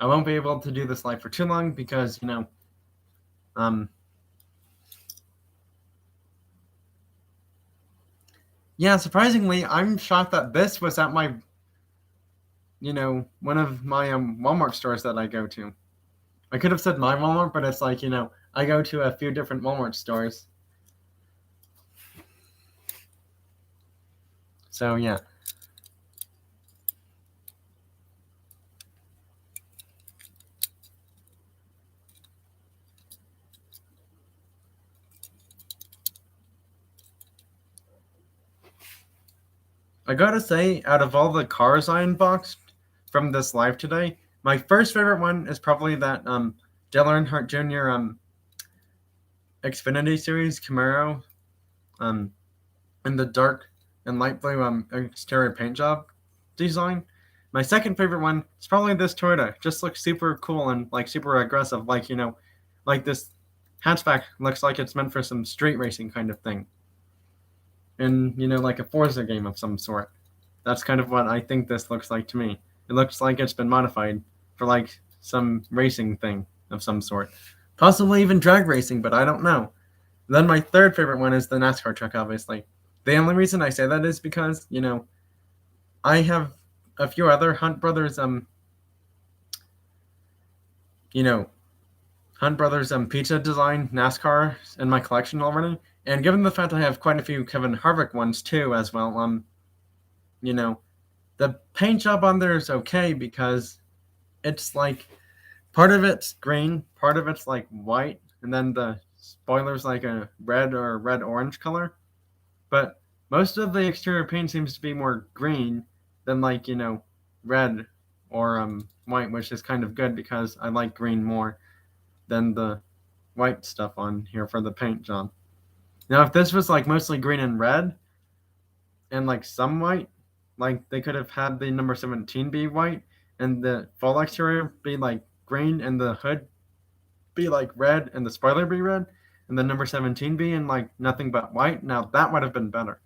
won't be able to do this live for too long because, yeah, surprisingly, I'm shocked that this was at my, one of my Walmart stores that I go to. I could have said my Walmart, but it's like, I go to a few different Walmart stores. So, yeah. I gotta say, out of all the cars I unboxed from this live today, my first favorite one is probably that Dale Earnhardt Jr. Xfinity Series Camaro in the dark and light blue exterior paint job design. My second favorite one is probably this Toyota. Just looks super cool and like super aggressive, like like this hatchback looks like it's meant for some street racing kind of thing. And like a Forza game of some sort. That's kind of what I think this looks like to me. It looks like it's been modified for like some racing thing of some sort. Possibly even drag racing, but I don't know. Then my third favorite one is the NASCAR truck, obviously. The only reason I say that is because, I have a few other Hunt Brothers pizza design NASCAR in my collection already. And given the fact I have quite a few Kevin Harvick ones too as well, the paint job on there is okay because it's like part of it's green, part of it's like white, and then the spoiler's like a red or red-orange color. But most of the exterior paint seems to be more green than like, red or white, which is kind of good because I like green more than the white stuff on here for the paint job. Now, if this was like mostly green and red and like some white, like they could have had the number 17 be white and the full exterior be like green and the hood be like red and the spoiler be red and the number 17 be in like nothing but white. Now that would have been better.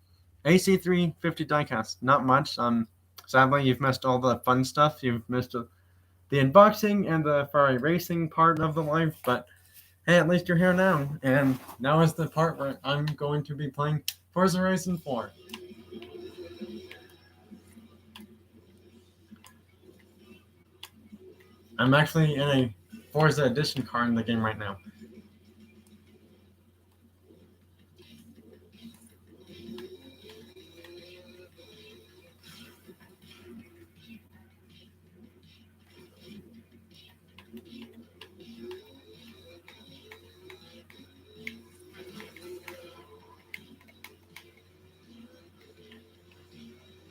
AC350 diecast, not much. Sadly, you've missed all the fun stuff. You've missed the unboxing and the Ferrari racing part of the live, but hey, at least you're here now. And now is the part where I'm going to be playing Forza Racing 4. I'm actually in a Forza Edition car in the game right now.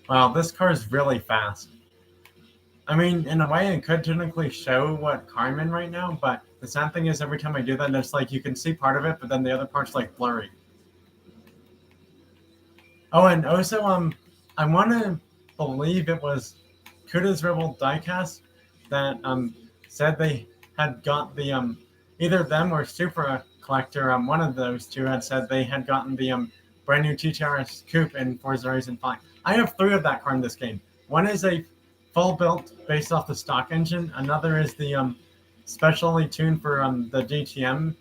Wow, this car is really fast. I mean, in a way, it could technically show what car I'm in right now, but the sad thing is every time I do that, it's like you can see part of it, but then the other part's like blurry. Oh, and also, I want to believe it was Kuda's Rebel Diecast that said they had got the either them or Super Collector, one of those two had said they had gotten the brand new TTRS Coupe in Forza Horizon 5. I have three of that car in this game. One is a full built based off the stock engine. Another is the specially tuned for the DTM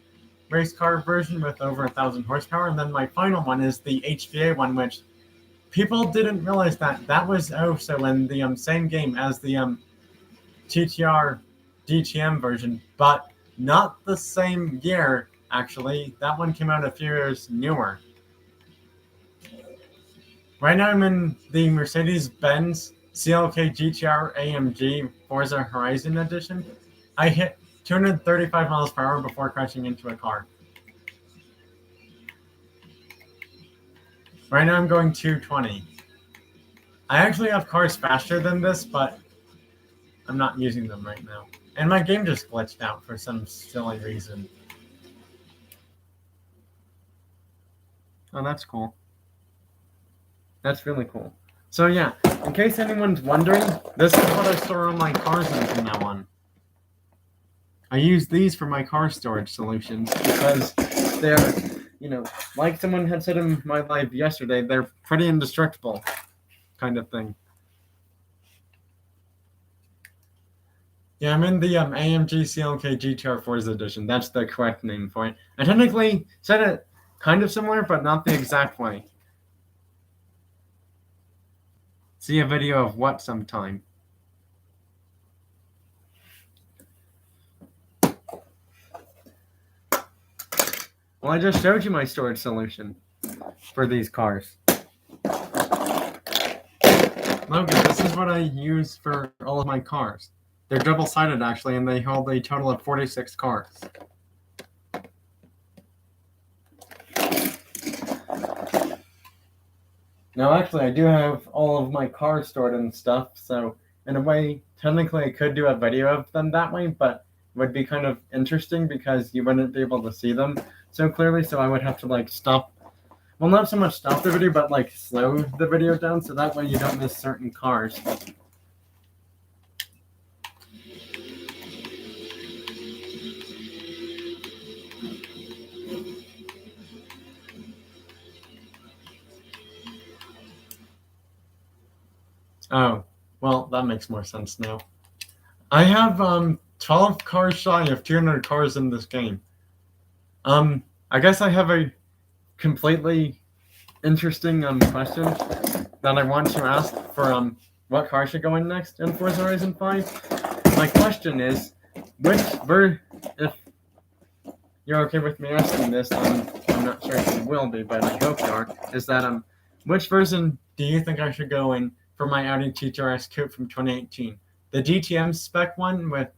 race car version with over 1,000 horsepower. And then my final one is the HPA one, which people didn't realize that was also in the same game as the TTR DTM version, but not the same year, actually. That one came out a few years newer. Right now I'm in the Mercedes-Benz CLK GTR AMG Forza Horizon Edition. I hit 235 miles per hour before crashing into a car. Right now I'm going 220. I actually have cars faster than this, but I'm not using them right now. And my game just glitched out for some silly reason. Oh, that's cool. That's really cool. So yeah, in case anyone's wondering, this is what I store all my cars in from now on. I use these for my car storage solutions because they're, like someone had said in my live yesterday, they're pretty indestructible kind of thing. Yeah, I'm in the AMG CLK GTR Forza Edition. That's the correct name for it. I technically said it kind of similar, but not the exact way. See a video of what sometime. Well, I just showed you my storage solution for these cars. Logan, this is what I use for all of my cars. They're double-sided, actually, and they hold a total of 46 cars. Now, actually, I do have all of my cars stored and stuff, so in a way, technically I could do a video of them that way, but it would be kind of interesting because you wouldn't be able to see them so clearly, so I would have to, stop. Well, not so much stop the video, but, slow the video down, so that way you don't miss certain cars. Oh, well, that makes more sense now. I have 12 cars shy of 200 cars in this game. I guess I have a completely interesting question that I want to ask for what car should go in next in Forza Horizon 5. My question is, if you're okay with me asking this, I'm not sure if you will be, but I hope you are, is that which version do you think I should go in for my Audi TTRS Coupe from 2018? The DTM spec one with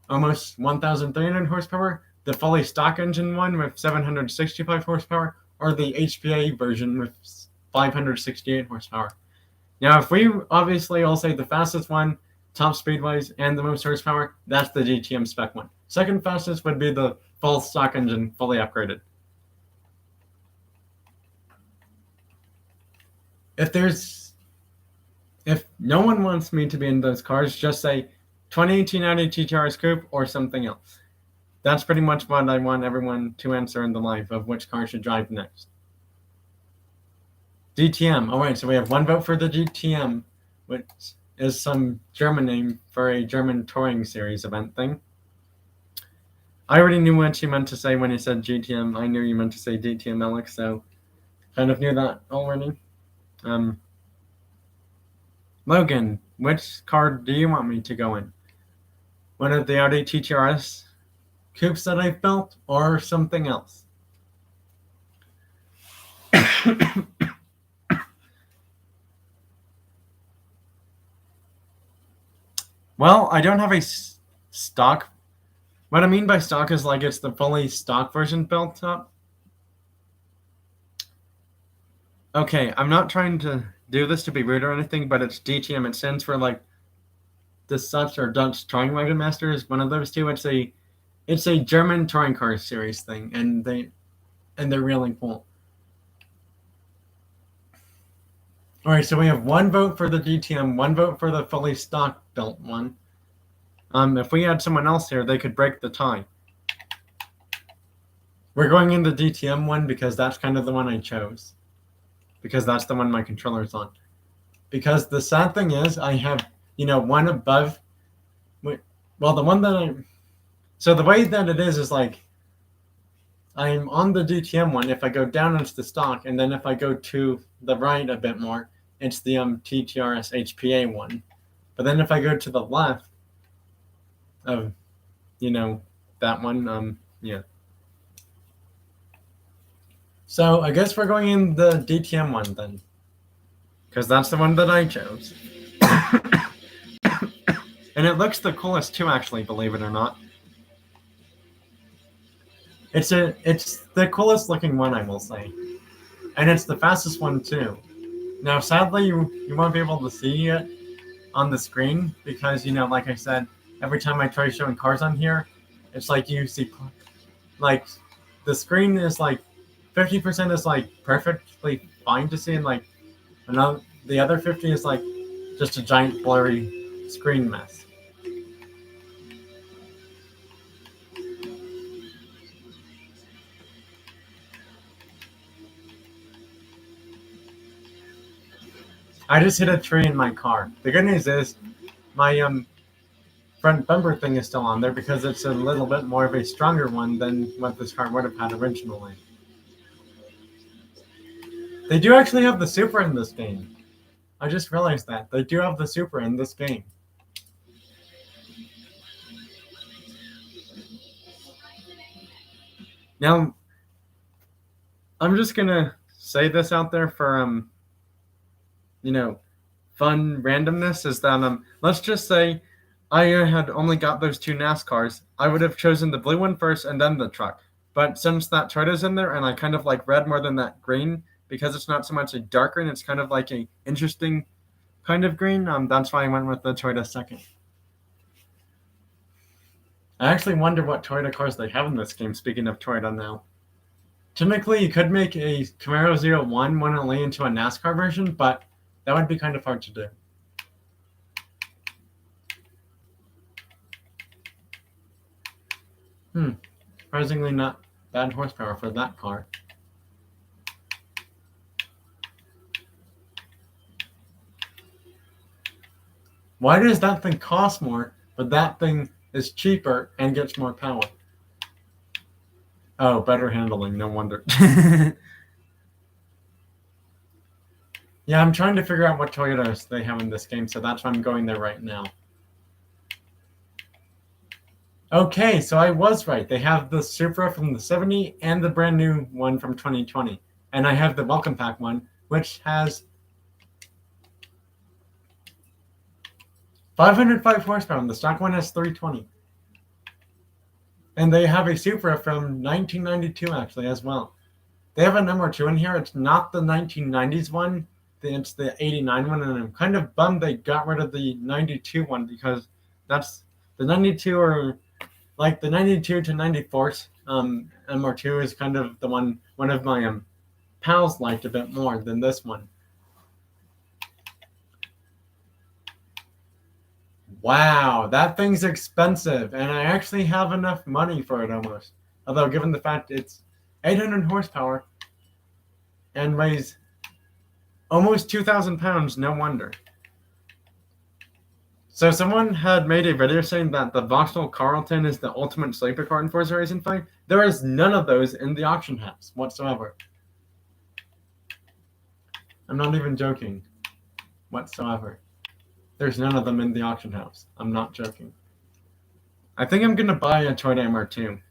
almost 1,300 horsepower, the fully stock engine one with 765 horsepower, or the HPA version with 568 horsepower. Now, if we obviously all say the fastest one, top speed-wise, and the most horsepower, that's the DTM spec one. Second fastest would be the full stock engine, fully upgraded. If no one wants me to be in those cars, just say 2018 Audi TTRS Coupe or something else. That's pretty much what I want everyone to answer in the live of which car should drive next. DTM. All right, so we have one vote for the DTM, which is some German name for a German touring series event thing. I already knew what you meant to say when you said GTM. I knew you meant to say DTM, Alex, so kind of knew that already. Logan, which car do you want me to go in? One of the Audi TTRS coupes that I've built, or something else? Well, I don't have a stock. What I mean by stock is it's the fully stock version built up. Okay, I'm not trying to do this to be rude or anything, but it's DTM. It stands for the Dutch or Dutch Touring Wagon Master is one of those two. It's a German touring car series thing, and they're really cool. All right, so we have one vote for the DTM, one vote for the fully stock built one. If we had someone else here, they could break the tie. We're going in the DTM one because that's kind of the one I chose. Because that's the one my controller's on. Because the sad thing is, I have, one above. Well, the one that I. So the way that it is like, I'm on the DTM one. If I go down, it's the stock, and then if I go to the right a bit more, it's the TTRS HPA one. But then if I go to the left of, that one, yeah. So I guess we're going in the DTM one then, because that's the one that I chose. And it looks the coolest too, actually, believe it or not. It's the coolest looking one, I will say. And it's the fastest one too. Now, sadly, you won't be able to see it on the screen because, like I said, every time I try showing cars on here, it's like you see, like, the screen is like 50% is like perfectly fine to see, and like the other 50 is like just a giant blurry screen mess. I just hit a tree in my car. The good news is my front bumper thing is still on there because it's a little bit more of a stronger one than what this car would have had originally. They do actually have the Supra in this game. I just realized that. They do have the Supra in this game. Now, I'm just going to say this out there for, fun randomness is that, let's just say I had only got those two NASCARs. I would have chosen the blue one first and then the truck. But since that Toyota's in there and I kind of like red more than that green, because it's not so much a dark green, it's kind of like a interesting kind of green. That's why I went with the Toyota second. I actually wonder what Toyota cars they have in this game, speaking of Toyota now. Typically, you could make a Camaro 01 one only into a NASCAR version, but that would be kind of hard to do. Surprisingly not bad horsepower for that car. Why does that thing cost more, but that thing is cheaper and gets more power? Oh, better handling, no wonder. Yeah, I'm trying to figure out what Toyotas they have in this game, so that's why I'm going there right now. Okay, so I was right. They have the Supra from the 70 and the brand new one from 2020. And I have the Welcome Pack one, which has 505 horsepower, and the stock one has 320. And they have a Supra from 1992, actually, as well. They have a number 2 in here. It's not the 1990s one. It's the 89 one, and I'm kind of bummed they got rid of the 92 one because that's the 92 or like the 92 to 94 MR2 is kind of the one of my pals liked a bit more than this one. Wow, that thing's expensive, and I actually have enough money for it almost. Although, given the fact it's 800 horsepower and weighs almost 2,000 pounds, no wonder. So someone had made a video saying that the Vauxhall Carlton is the ultimate sleeper car in Forza Racing 5. There is none of those in the auction house whatsoever. I'm not even joking whatsoever. There's none of them in the auction house. I'm not joking. I think I'm going to buy a Toyota MR2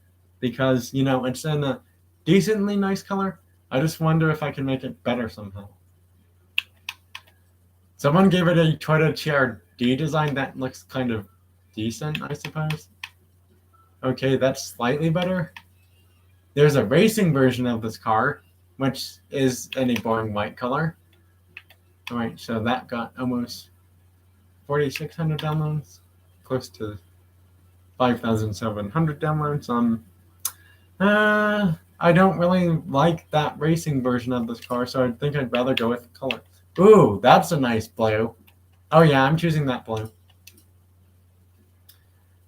because, it's in a decently nice color. I just wonder if I can make it better somehow. Someone gave it a Toyota TRD design that looks kind of decent, I suppose. Okay, that's slightly better. There's a racing version of this car, which is in a boring white color. All right, so that got almost 4,600 downloads, close to 5,700 downloads. I don't really like that racing version of this car, so I think I'd rather go with color. Ooh, that's a nice blue. Oh yeah, I'm choosing that blue.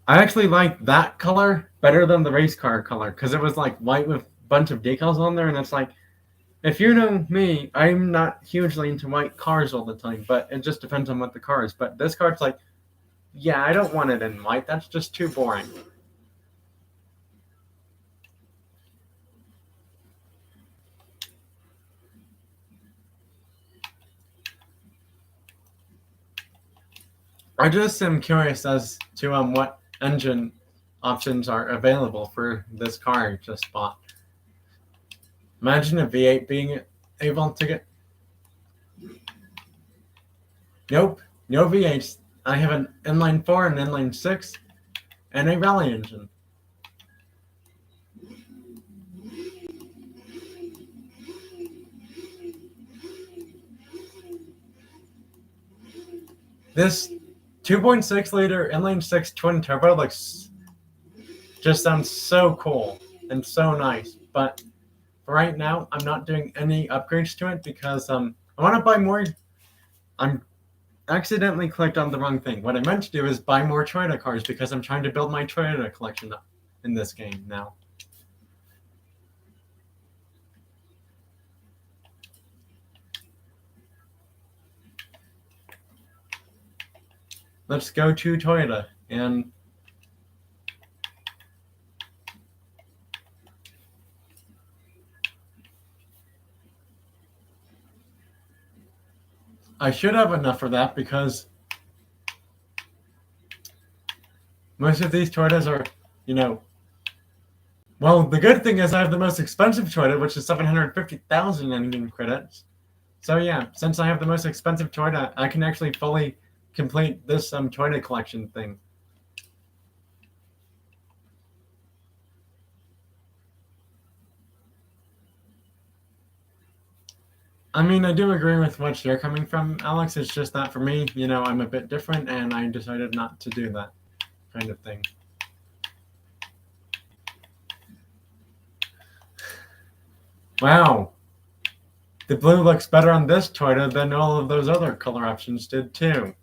I actually like that color better than the race car color because it was like white with a bunch of decals on there, and it's like, if you know me, I'm not hugely into white cars all the time, but it just depends on what the car is. But this car's like, yeah, I don't want it in white. That's just too boring. I just am curious as to what engine options are available for this car I just bought. Imagine a V8 being able to get. Nope, no V8s. I have an inline 4, an inline 6, and a rally engine. This 2.6 liter inline 6 twin turbo just sounds so cool and so nice. But for right now, I'm not doing any upgrades to it because I want to buy more. I'm accidentally clicked on the wrong thing. What I meant to do is buy more Toyota cars because I'm trying to build my Toyota collection up in this game now. Let's go to Toyota and I should have enough for that because most of these Toyotas are, well, the good thing is I have the most expensive Toyota, which is 750,000 in credits. So yeah, since I have the most expensive Toyota, I can actually fully complete this Toyota collection thing. I mean, I do agree with what you're coming from, Alex. It's just that for me, I'm a bit different, and I decided not to do that kind of thing. Wow. The blue looks better on this Toyota than all of those other color options did too.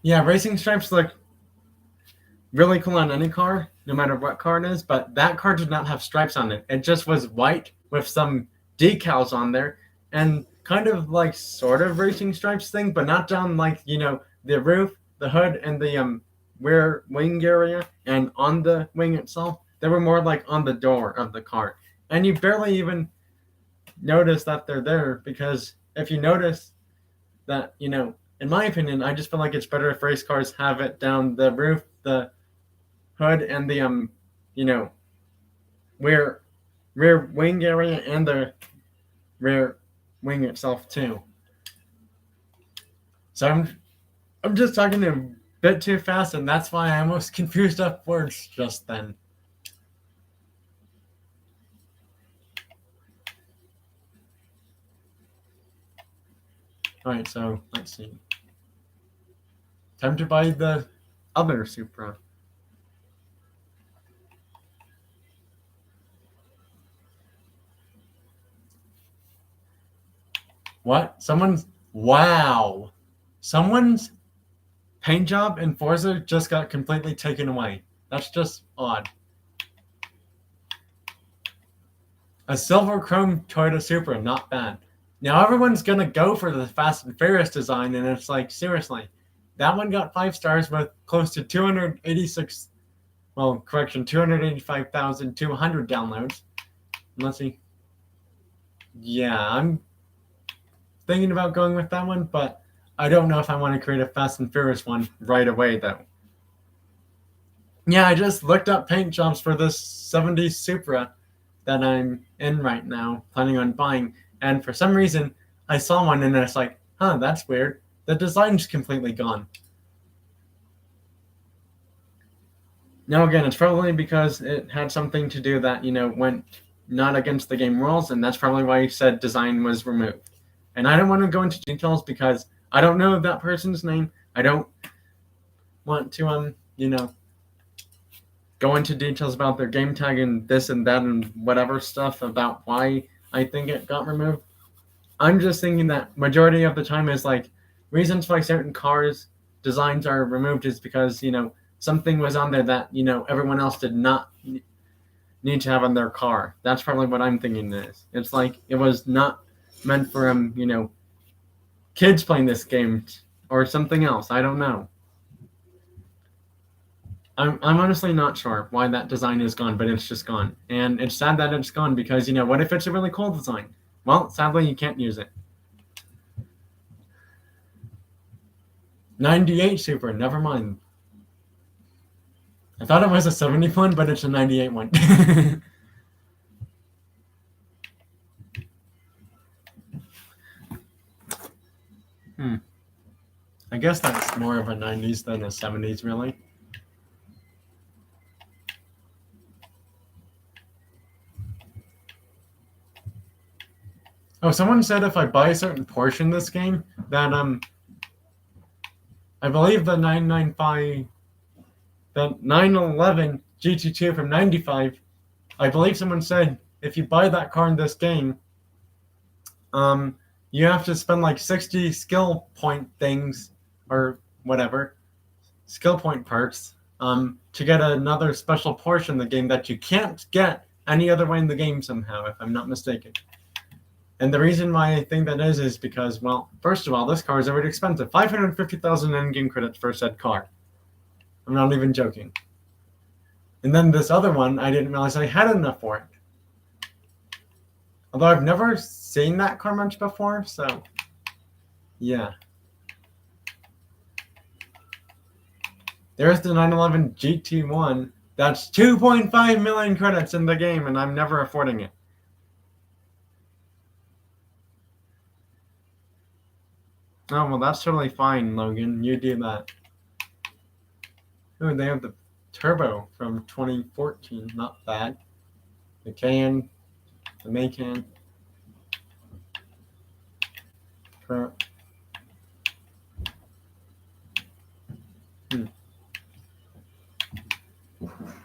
Yeah, racing stripes look really cool on any car, no matter what car it is, but that car did not have stripes on it. It just was white with some decals on there and kind of like sort of racing stripes thing, but not down like, the roof, the hood, and the rear wing area and on the wing itself. They were more like on the door of the car. And you barely even notice that they're there because if you notice that, in my opinion, I just feel like it's better if race cars have it down the roof, the hood, and the rear wing area and the rear wing itself too. So I'm just talking a bit too fast, and that's why I almost confused up words just then. Alright, so let's see. Time to buy the other Supra. What? Wow. Someone's paint job in Forza just got completely taken away. That's just odd. A silver chrome Toyota Supra, not bad. Now everyone's gonna go for the Fast and Furious design, and it's like, seriously, that one got 5 stars with close to 285,200 downloads. Let's see. Yeah, I'm thinking about going with that one, but I don't know if I want to create a Fast and Furious one right away, though. Yeah, I just looked up paint jobs for this 70s Supra that I'm in right now, planning on buying, and for some reason, I saw one and it's like, huh, that's weird. The design's completely gone. Now, again, it's probably because it had something to do that, went not against the game rules, and that's probably why he said design was removed. And I don't want to go into details because I don't know that person's name. I don't want to, go into details about their game tag and this and that and whatever stuff about why I think it got removed. I'm just thinking that majority of the time is like reasons why certain cars designs are removed is because, something was on there that, everyone else did not need to have on their car. That's probably what I'm thinking is. It's like it was not meant for kids playing this game or something else. I don't know. I'm honestly not sure why that design is gone, but it's just gone. And it's sad that it's gone because, what if it's a really cool design? Well, sadly, you can't use it. 98 Super, never mind. I thought it was a 70 one, but it's a 98 one. I guess that's more of a 90s than a 70s, really. Oh, someone said if I buy a certain Porsche in this game, that I believe the 911 GT2 from 95, I believe someone said if you buy that car in this game, you have to spend like 60 skill point things or whatever, skill point perks, to get another special Porsche in the game that you can't get any other way in the game somehow, if I'm not mistaken. And the reason why I think that is because, well, first of all, this car is already expensive. 550,000 in-game credits for said car. I'm not even joking. And then this other one, I didn't realize I had enough for it. Although I've never seen that car much before, so yeah. There's the 911 GT1. That's 2.5 million credits in the game, and I'm never affording it. Oh, well, that's totally fine, Logan. You do that. Oh, they have the Turbo from 2014. Not bad. The Cayenne. The Macan. Pro.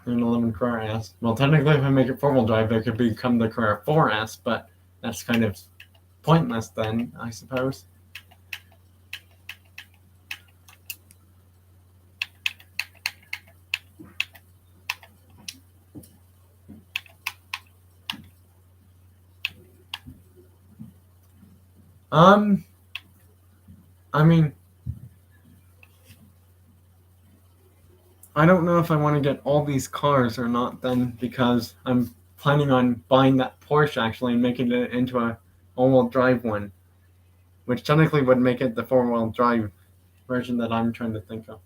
911 Carrera S. Well, technically, if I make it four-wheel drive, it could become the Carrera 4S, but that's kind of pointless then, I suppose. I mean, I don't know if I want to get all these cars or not then, because I'm planning on buying that Porsche actually and making it into a all-wheel drive one, which technically would make it the four-wheel drive version that I'm trying to think of.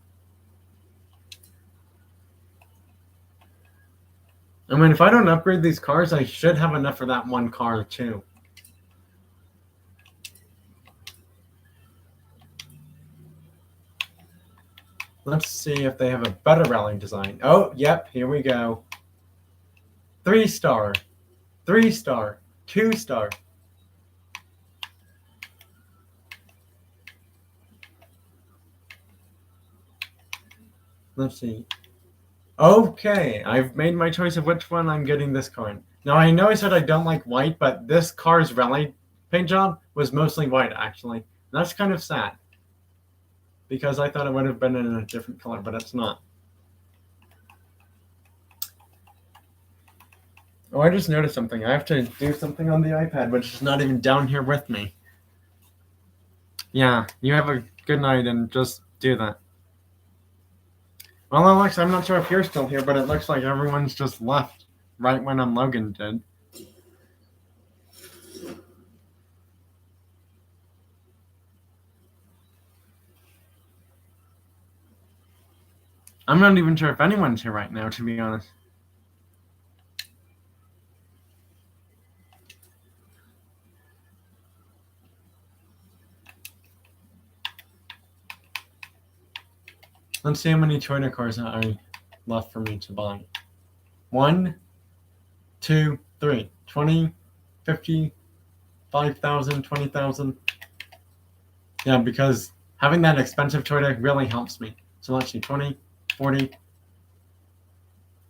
I mean, if I don't upgrade these cars, I should have enough for that one car too. Let's see if they have a better rally design. Oh, yep, here we go. 3-star, 3-star, 2-star. Let's see. Okay, I've made my choice of which one I'm getting this car in. Now, I know I said I don't like white, but this car's rally paint job was mostly white, actually. That's kind of sad, because I thought it would have been in a different color, but it's not. Oh, I just noticed something. I have to do something on the iPad, which is not even down here with me. Yeah, you have a good night and just do that. Well, Alex, I'm not sure if you're still here, but it looks like everyone's just left right when Logan did. I'm not even sure if anyone's here right now, to be honest. Let's see how many Toyota cars are left for me to buy. 1, 2, 3. 20, 50, 5,000, 20,000. Yeah, because having that expensive Toyota really helps me. So let's see, 20, 40,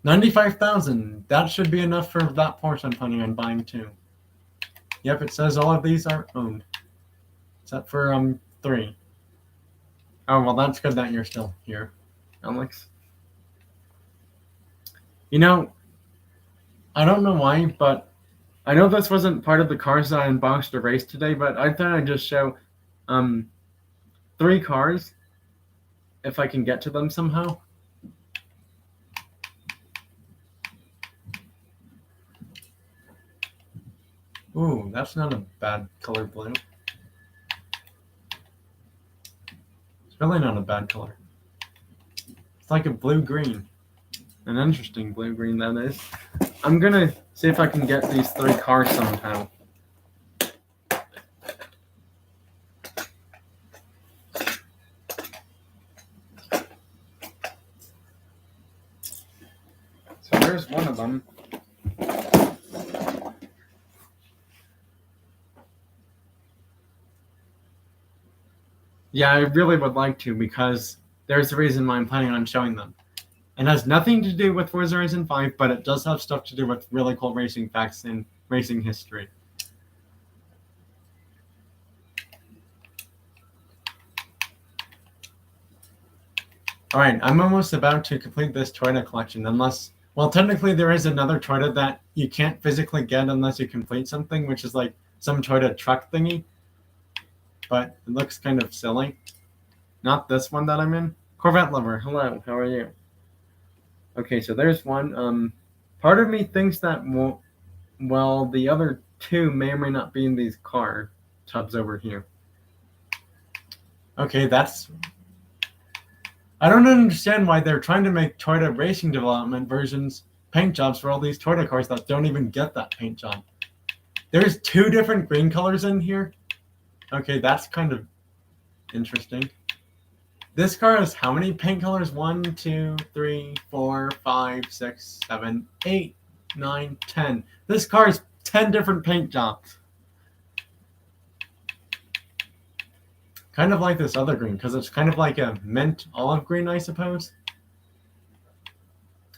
$95,000. That should be enough for that Porsche I'm planning on buying too. Yep, it says all of these are owned. Except for 3. Oh, well, that's good that you're still here, Alex. You know, I don't know why, but I know this wasn't part of the cars that I unboxed or raced today, but I thought I'd just show 3 cars if I can get to them somehow. Ooh, that's not a bad color blue. It's really not a bad color. It's like a blue-green. An interesting blue-green, that is. I'm gonna see if I can get these 3 cars somehow. So there's one of them. Yeah, I really would like to because there's a reason why I'm planning on showing them. It has nothing to do with Forza Horizon 5, but it does have stuff to do with really cool racing facts and racing history. Alright, I'm almost about to complete this Toyota collection, unless... Well, technically there is another Toyota that you can't physically get unless you complete something, which is like some Toyota truck thingy. But it looks kind of silly. Not this one that I'm in. Corvette lover, hello, how are you? Okay, so there's one. Part of me thinks that, well, the other 2 may or may not be in these car tubs over here. Okay, that's... I don't understand why they're trying to make Toyota Racing Development versions paint jobs for all these Toyota cars that don't even get that paint job. There's 2 different green colors in here. Okay, that's kind of interesting. This car has how many paint colors? 1, 2, 3, 4, 5, 6, 7, 8, 9, 10. This car has 10 different paint jobs. Kind of like this other green, because it's kind of like a mint olive green, I suppose.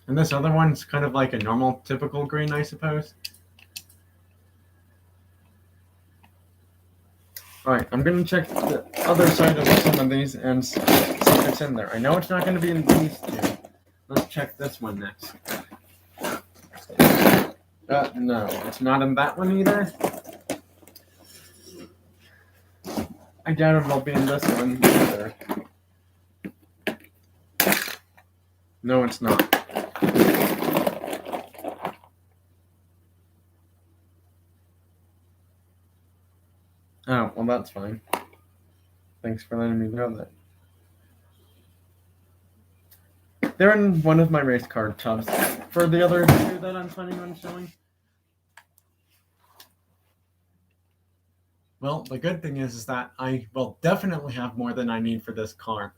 And this other one's kind of like a normal, typical green, I suppose. Alright, I'm going to check the other side of some of these and see if it's in there. I know it's not going to be in these 2. Let's check this one next. No, it's not in that one either. I doubt it'll be in this one either. No, it's not. Oh, well, that's fine. Thanks for letting me know that. They're in one of my race car tubs. For the other 2 that I'm planning on showing. Well, the good thing is that I will definitely have more than I need for this car.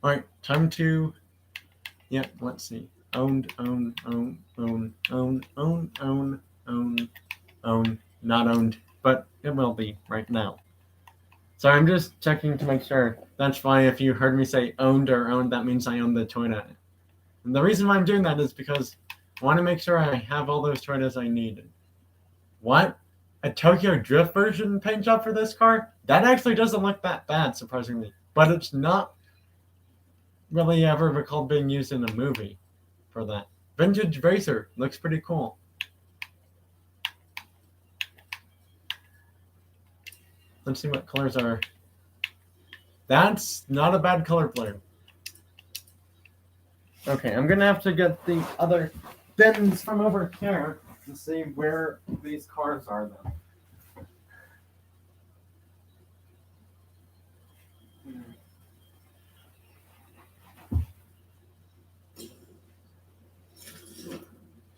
Alright, time to... Yeah, let's see. Owned, not owned, but it will be right now. So I'm just checking to make sure. That's why if you heard me say owned or owned, that means I own the Toyota. And the reason why I'm doing that is because I want to make sure I have all those Toyotas I need. What? A Tokyo Drift version paint job for this car? That actually doesn't look that bad, surprisingly. But it's not really ever recalled being used in a movie for that. Vintage Racer looks pretty cool. Let's see what colors are. That's not a bad color blue. Okay, I'm gonna have to get the other bins from over here to see where these cars are then.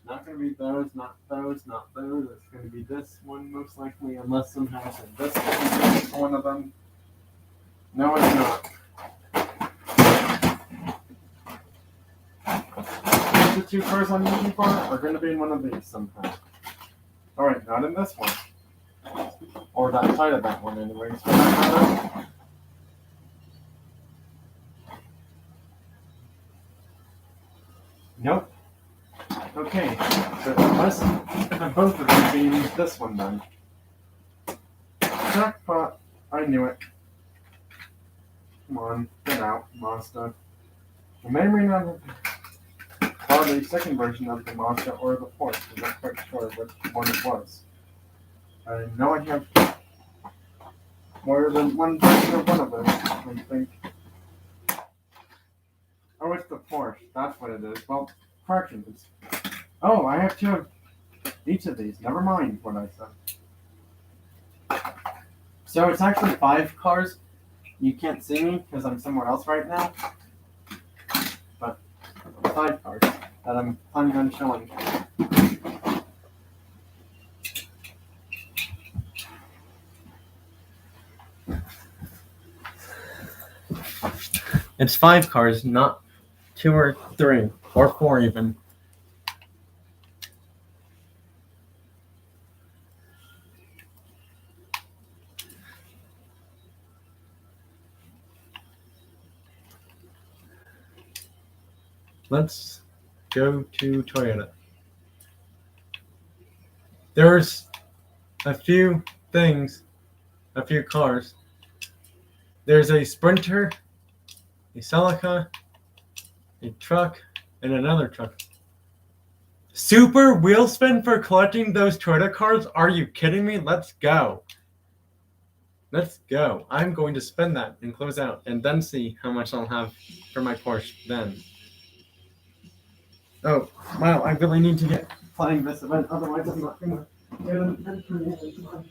Not going to be those, not those, not those. It's going to be this one most likely, unless somehow it's in this one of them. No, it's not. The 2 cars I'm looking for are going to be in one of these somehow. Alright, not in this one. Or that side of that one anyways. Yep. Okay, so let's both of them being this one then. Jackpot. I knew it. Come on, get out, Mazda. The memory not or the second version of the Mazda or the Porsche. I'm not quite sure which one it was. I know I have more than one version of one of them, I think. Oh, it's the Porsche. That's what it is. Well, corrections. Oh, I have two of each of these. Never mind what I said. So it's actually 5 cars. You can't see me because I'm somewhere else right now. But 5 cars that I'm planning on showing. It's 5 cars, not 2 or 3 or 4 even. Let's go to Toyota. There's a few things, a few cars. There's a Sprinter, a Celica, a truck, and another truck. Super wheel spin for collecting those Toyota cars? Are you kidding me? Let's go. Let's go. I'm going to spend that and close out and then see how much I'll have for my Porsche then. Oh, wow, I really need to get playing this event, otherwise I'm not going to get an entry in time.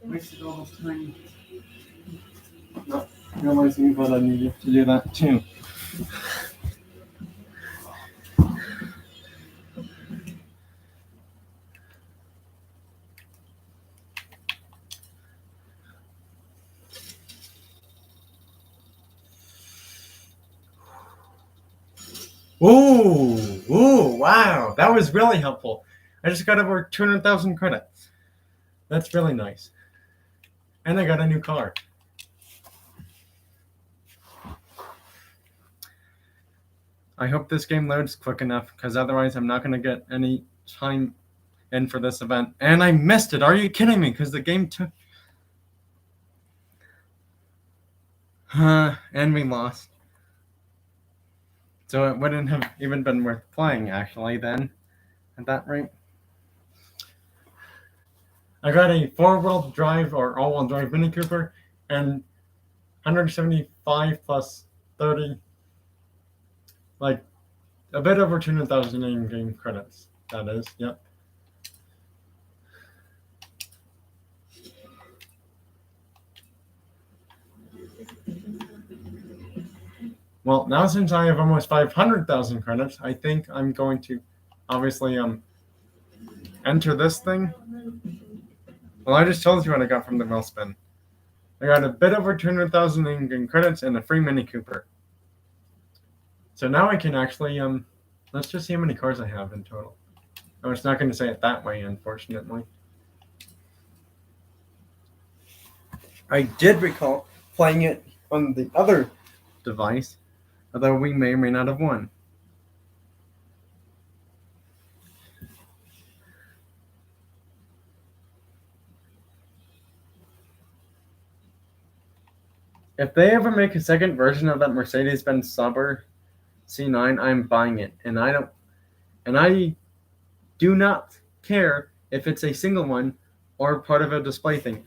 Wasted all this time. Not realizing that I needed to do that too. Ooh, wow, that was really helpful. I just got over 200,000 credits. That's really nice. And I got a new car. I hope this game loads quick enough, because otherwise I'm not going to get any time in for this event. And I missed it. Are you kidding me? Because the game took... and we lost. So it wouldn't have even been worth playing, actually, then, at that rate. I got a 4-wheel drive or all-wheel drive Mini Cooper, and 175 plus 30, like a bit over 200,000 in-game credits. That is, yep. Well, now since I have almost 500,000 credits, I think I'm going to obviously enter this thing. Well, I just told you what I got from the wheel spin. I got a bit over 200,000 in credits and a free Mini Cooper. So now I can actually, let's just see how many cars I have in total. Oh, it's not going to say it that way, unfortunately. I did recall playing it on the other device, although we may or may not have won. If they ever make a second version of that Mercedes-Benz Sauber C9, I'm buying it, and I do not care if it's a single one or part of a display thing.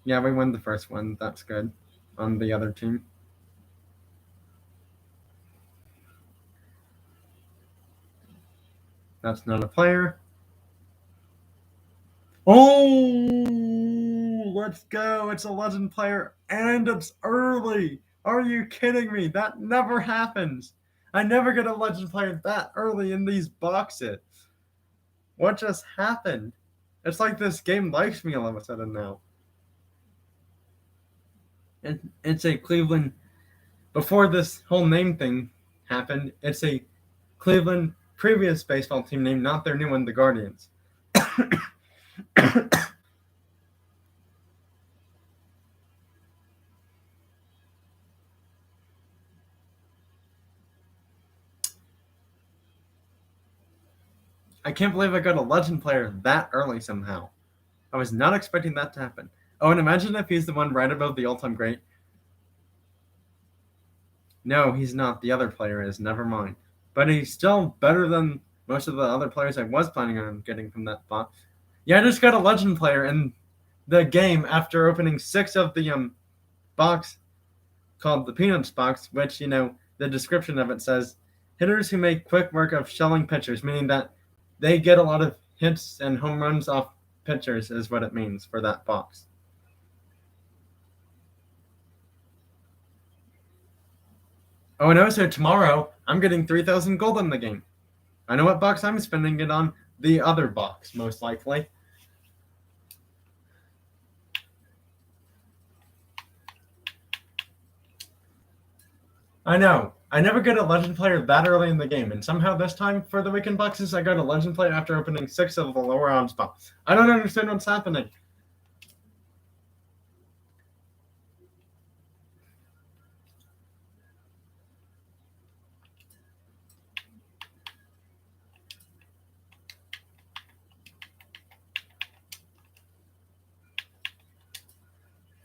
Yeah, we won the first one. That's good. On the other team. That's not a player. Oh, let's go. It's a legend player, and it's early. Are you kidding me? That never happens. I never get a legend player that early in these boxes. What just happened? It's like this game likes me all of a sudden now. It's a Cleveland. Before this whole name thing happened, it's a Cleveland previous baseball team name, not their new one, the Guardians. I can't believe I got a legend player that early somehow. I was not expecting that to happen. Oh, and imagine if he's the one right above the all-time great. No, he's not. The other player is. Never mind. But he's still better than most of the other players I was planning on getting from that box. Yeah, I just got a legend player in the game after opening 6 of the box called the Peanuts box, which, the description of it says, hitters who make quick work of shelling pitchers, meaning that they get a lot of hits and home runs off pitchers is what it means for that box. Oh, and also tomorrow, I'm getting 3,000 gold in the game. I know what box I'm spending it on. The other box, most likely. I know. I never get a legend player that early in the game, and somehow this time for the weekend boxes, I got a legend player after opening 6 of the lower odds box. I don't understand what's happening.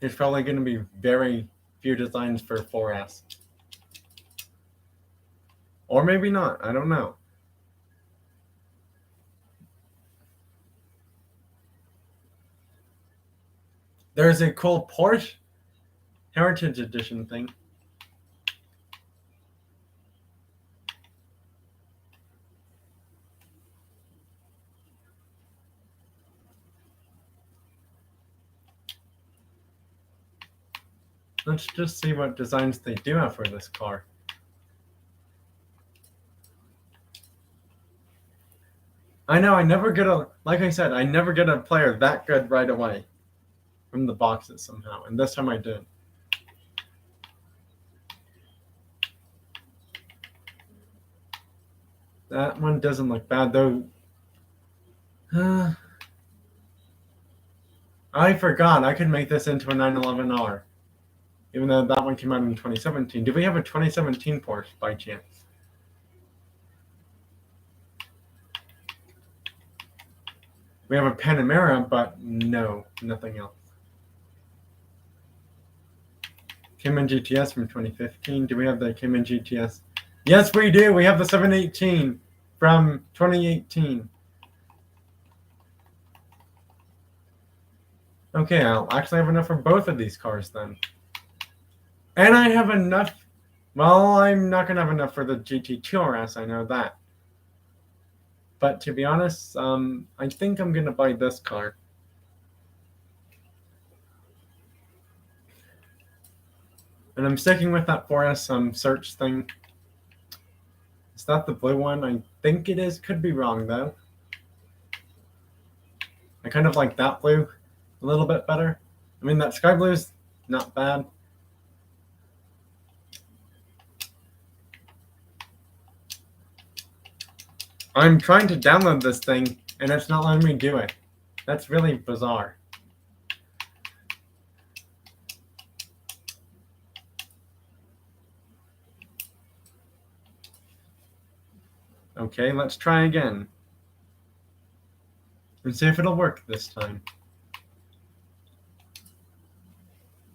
There's probably going to be very few designs for 4S. Or maybe not. I don't know. There's a cool Porsche Heritage Edition thing. Let's just see what designs they do have for this car. I know, I never get I never get a player that good right away from the boxes somehow, and this time I did. That one doesn't look bad, though. I forgot I could make this into a 911R, even though that one came out in 2017. Do we have a 2017 Porsche by chance? We have a Panamera, but no, nothing else. Cayman GTS from 2015. Do we have the Cayman GTS? Yes, we do. We have the 718 from 2018. Okay, I'll actually have enough for both of these cars then. And I have enough. Well, I'm not going to have enough for the GT2 RS, I know that. But to be honest, I think I'm going to buy this car. And I'm sticking with that 4S search thing. Is that the blue one? I think it is. Could be wrong, though. I kind of like that blue a little bit better. I mean, that sky blue is not bad. I'm trying to download this thing, and it's not letting me do it. That's really bizarre. Okay, let's try again. And see if it'll work this time.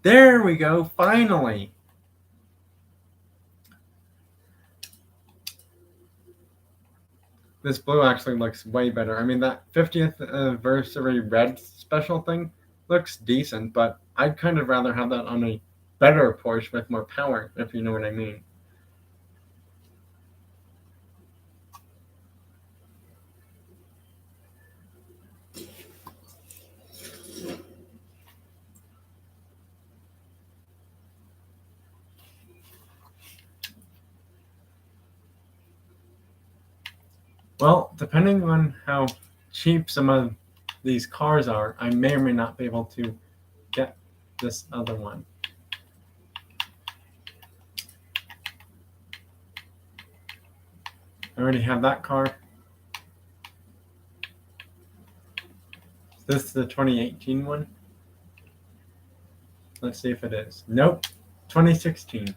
There we go, finally! This blue actually looks way better. I mean, that 50th anniversary red special thing looks decent, but I'd kind of rather have that on a better Porsche with more power, if you know what I mean. Well, depending on how cheap some of these cars are, I may or may not be able to get this other one. I already have that car. Is this the 2018 one? Let's see if it is. Nope. 2016.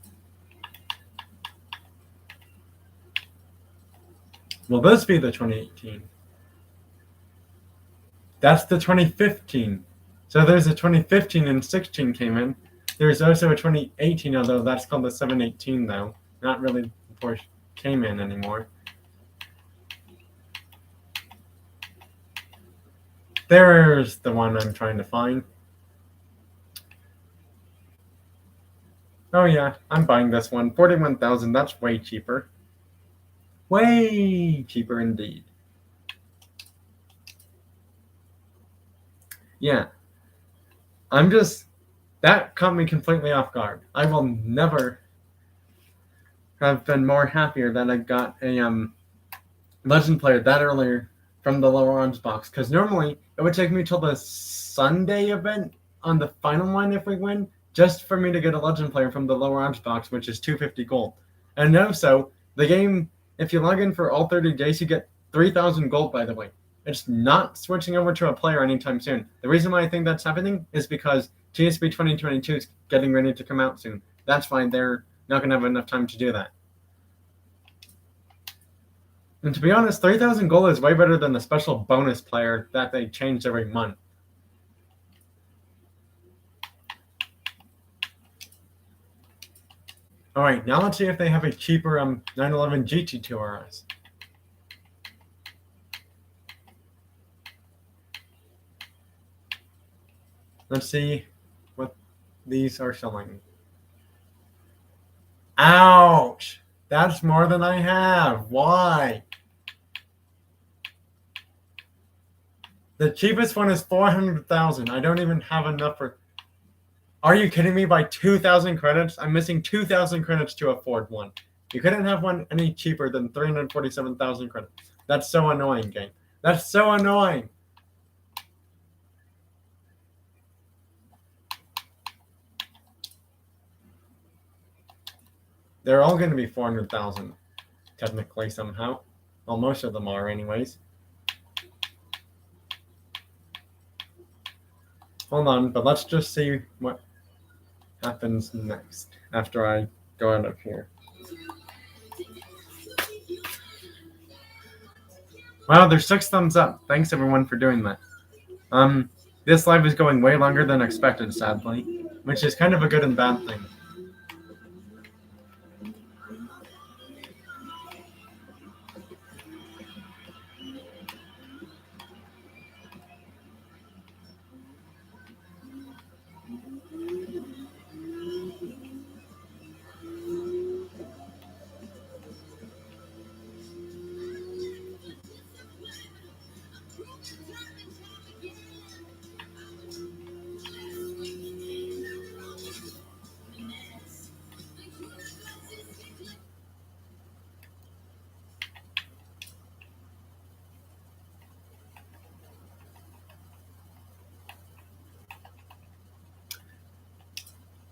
Will this be the 2018? That's the 2015. So there's a 2015 and 16 came in. There's also a 2018, although that's called the 718 though. Not really the Porsche Cayman anymore. There's the one I'm trying to find. Oh yeah, I'm buying this one. 41,000, that's way cheaper. Way cheaper indeed. Yeah. That caught me completely off guard. I will never have been more happier that I got a Legend player that earlier from the lower odds box, because normally it would take me till the Sunday event on the final one if we win, just for me to get a Legend player from the lower odds box, which is 250 gold. And also, the game, if you log in for all 30 days, you get 3,000 gold, by the way. It's not switching over to a player anytime soon. The reason why I think that's happening is because TSB 2022 is getting ready to come out soon. That's why they're not going to have enough time to do that. And to be honest, 3,000 gold is way better than the special bonus player that they change every month. All right, now let's see if they have a cheaper 911 GT2 RS. Let's see what these are selling. Ouch! That's more than I have. Why? The cheapest one is 400,000. I don't even have enough for... Are you kidding me? By 2,000 credits? I'm missing 2,000 credits to afford one. You couldn't have one any cheaper than 347,000 credits. That's so annoying, game. That's so annoying. They're all going to be 400,000, technically, somehow. Well, most of them are, anyways. Hold on, but let's just see what happens next after I go out of here. Wow, there's 6 thumbs up. Thanks everyone for doing that. This live is going way longer than expected, sadly, which is kind of a good and bad thing.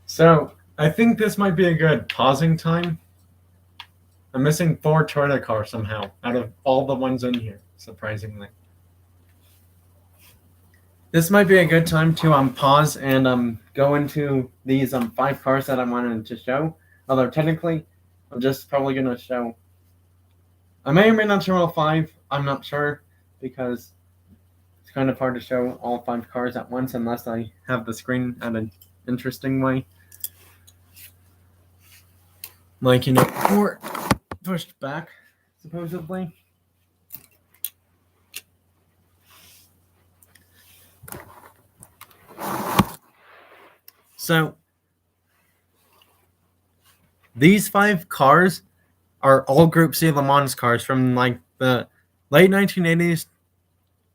So, I think this might be a good pausing time. I'm missing 4 Toyota cars somehow, out of all the ones in here, surprisingly. This might be a good time to pause and go into these 5 cars that I wanted to show. Although technically, I'm just probably going to show... I may or may not show all 5, I'm not sure, because it's kind of hard to show all 5 cars at once unless I have the screen at an interesting way. Like, or pushed back, supposedly. So, these 5 cars are all Group C Le Mans cars from, like, the late 1980s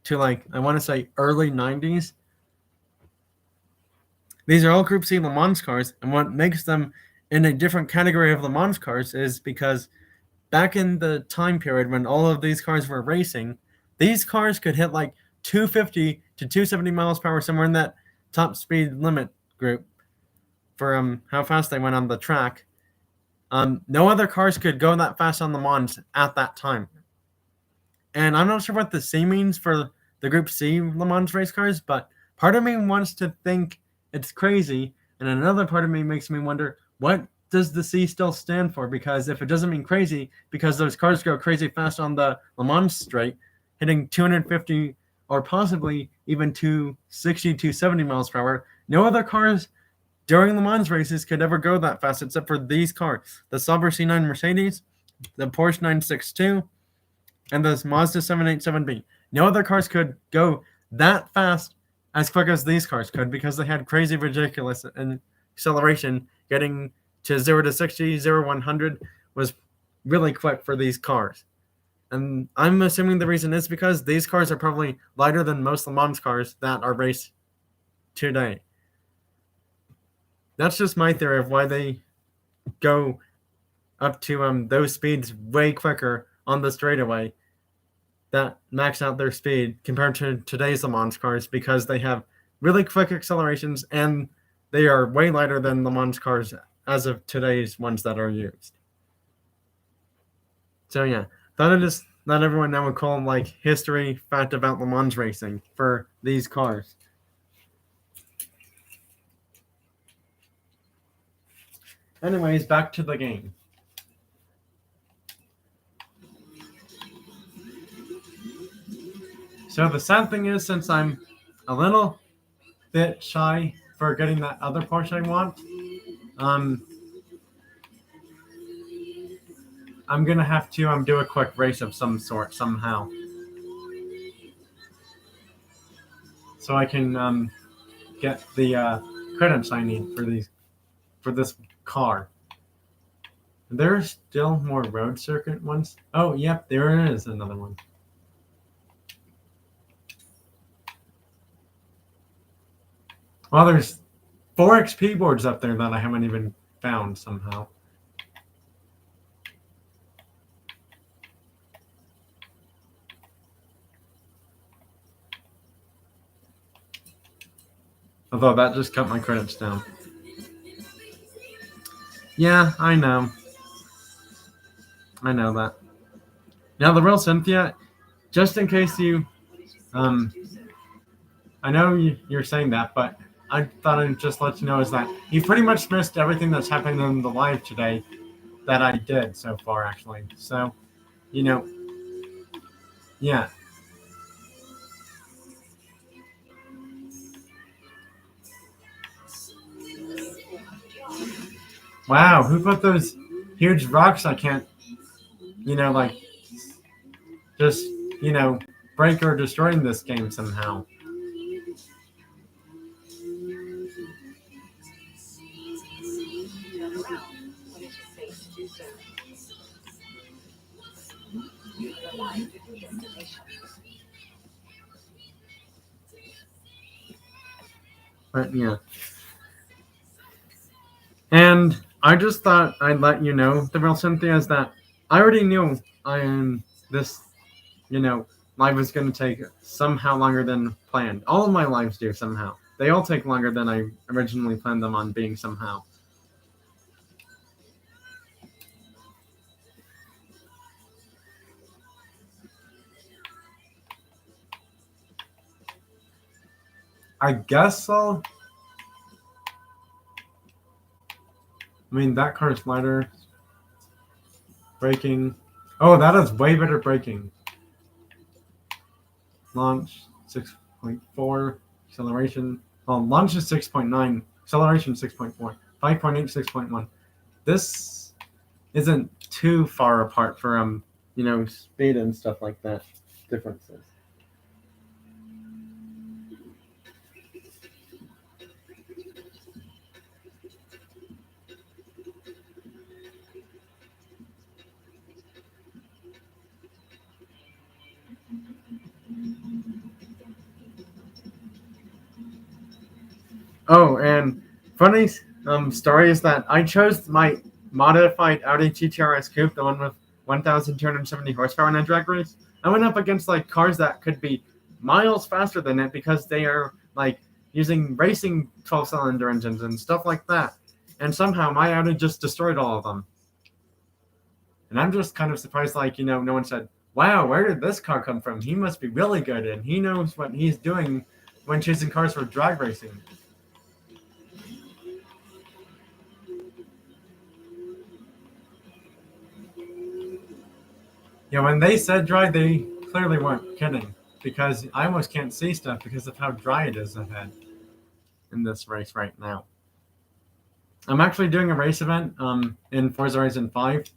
to, like, I want to say early 90s. These are all Group C Le Mans cars, and what makes them in a different category of Le Mans cars is because back in the time period when all of these cars were racing, these cars could hit like 250 to 270 miles per hour, somewhere in that top speed limit group for how fast they went on the track. No other cars could go that fast on Le Mans at that time. And I'm not sure what the C means for the Group C Le Mans race cars, but part of me wants to think it's crazy, and another part of me makes me wonder, what does the C still stand for? Because if it doesn't mean crazy, because those cars go crazy fast on the Le Mans straight, hitting 250 or possibly even 260, 270 miles per hour, no other cars during Le Mans races could ever go that fast except for these cars. The Sauber C9 Mercedes, the Porsche 962, and the Mazda 787B. No other cars could go that fast as quick as these cars could because they had crazy, ridiculous acceleration. Getting to 0 to 60, 0 to 100 was really quick for these cars. And I'm assuming the reason is because these cars are probably lighter than most Le Mans cars that are raced today. That's just my theory of why they go up to those speeds way quicker on the straightaway that max out their speed compared to today's Le Mans cars, because they have really quick accelerations and they are way lighter than Le Mans cars as of today's ones that are used. So yeah, thought I'd just let everyone know a cool history fact about Le Mans racing for these cars. Anyways, back to the game. So the sad thing is, since I'm a little bit shy for getting that other Porsche I want, I'm gonna have to do a quick race of some sort somehow, so I can get the credits I need for this car. There's still more road circuit ones. Oh, yep, there is another one. Well, there's 4 XP boards up there that I haven't even found somehow. Although that just cut my credits down. Yeah, I know. I know that. Now, the real Cynthia, just in case you, I know you're saying that, but I thought I'd just let you know is that you pretty much missed everything that's happening in the live today that I did so far, actually. So, yeah. Wow, who put those huge rocks I can't, just, break or destroy in this game somehow? But yeah. And I just thought I'd let you know, the real Cynthia, is that I already knew this, live was going to take somehow longer than planned. All of my lives do somehow. They all take longer than I originally planned them on being somehow. I guess so. I mean, that car's lighter. Braking. Oh, that is way better braking. Launch 6.4. Acceleration. Well, launch is 6.9. Acceleration 6.4. 5.8, 6.1. This isn't too far apart for speed and stuff like that. Differences. Oh, and funny story is that I chose my modified Audi GT-RS Coupe, the one with 1,270 horsepower in a drag race. I went up against like cars that could be miles faster than it because they are like using racing 12-cylinder engines and stuff like that. And somehow my Audi just destroyed all of them. And I'm just kind of surprised, like, no one said, wow, where did this car come from? He must be really good and he knows what he's doing when choosing cars for drag racing. Yeah, when they said dry, they clearly weren't kidding, because I almost can't see stuff because of how dry it is ahead in this race right now. I'm actually doing a race event in Forza Horizon 5.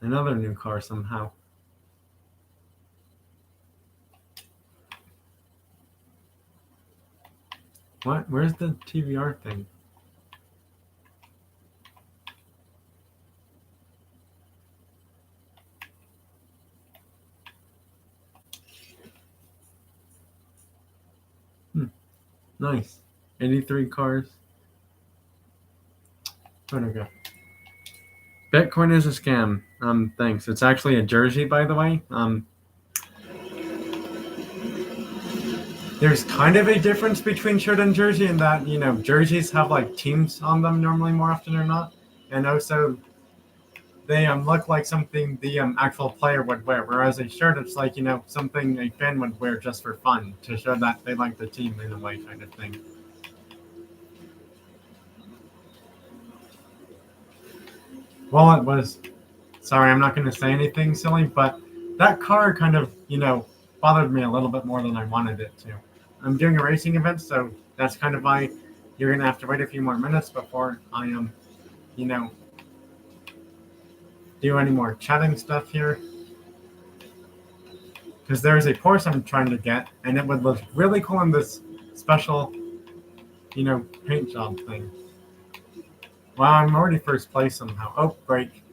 Another new car somehow. What? Where's the TVR thing? Nice. 83 cars. Where'd I go? Bitcoin is a scam. Thanks. It's actually a jersey, by the way. There's kind of a difference between shirt and jersey in that, jerseys have like teams on them normally more often or not. And also they look like something the actual player would wear. Whereas a shirt, it's like, something a fan would wear just for fun to show that they like the team in a way, kind of thing. Well, it was. Sorry, I'm not going to say anything silly, but that car kind of, bothered me a little bit more than I wanted it to. I'm doing a racing event, so that's kind of why you're going to have to wait a few more minutes before I do any more chatting stuff here. Because there's a Porsche I'm trying to get, and it would look really cool in this special, paint job thing. Wow, I'm already first place somehow. Oh, brake.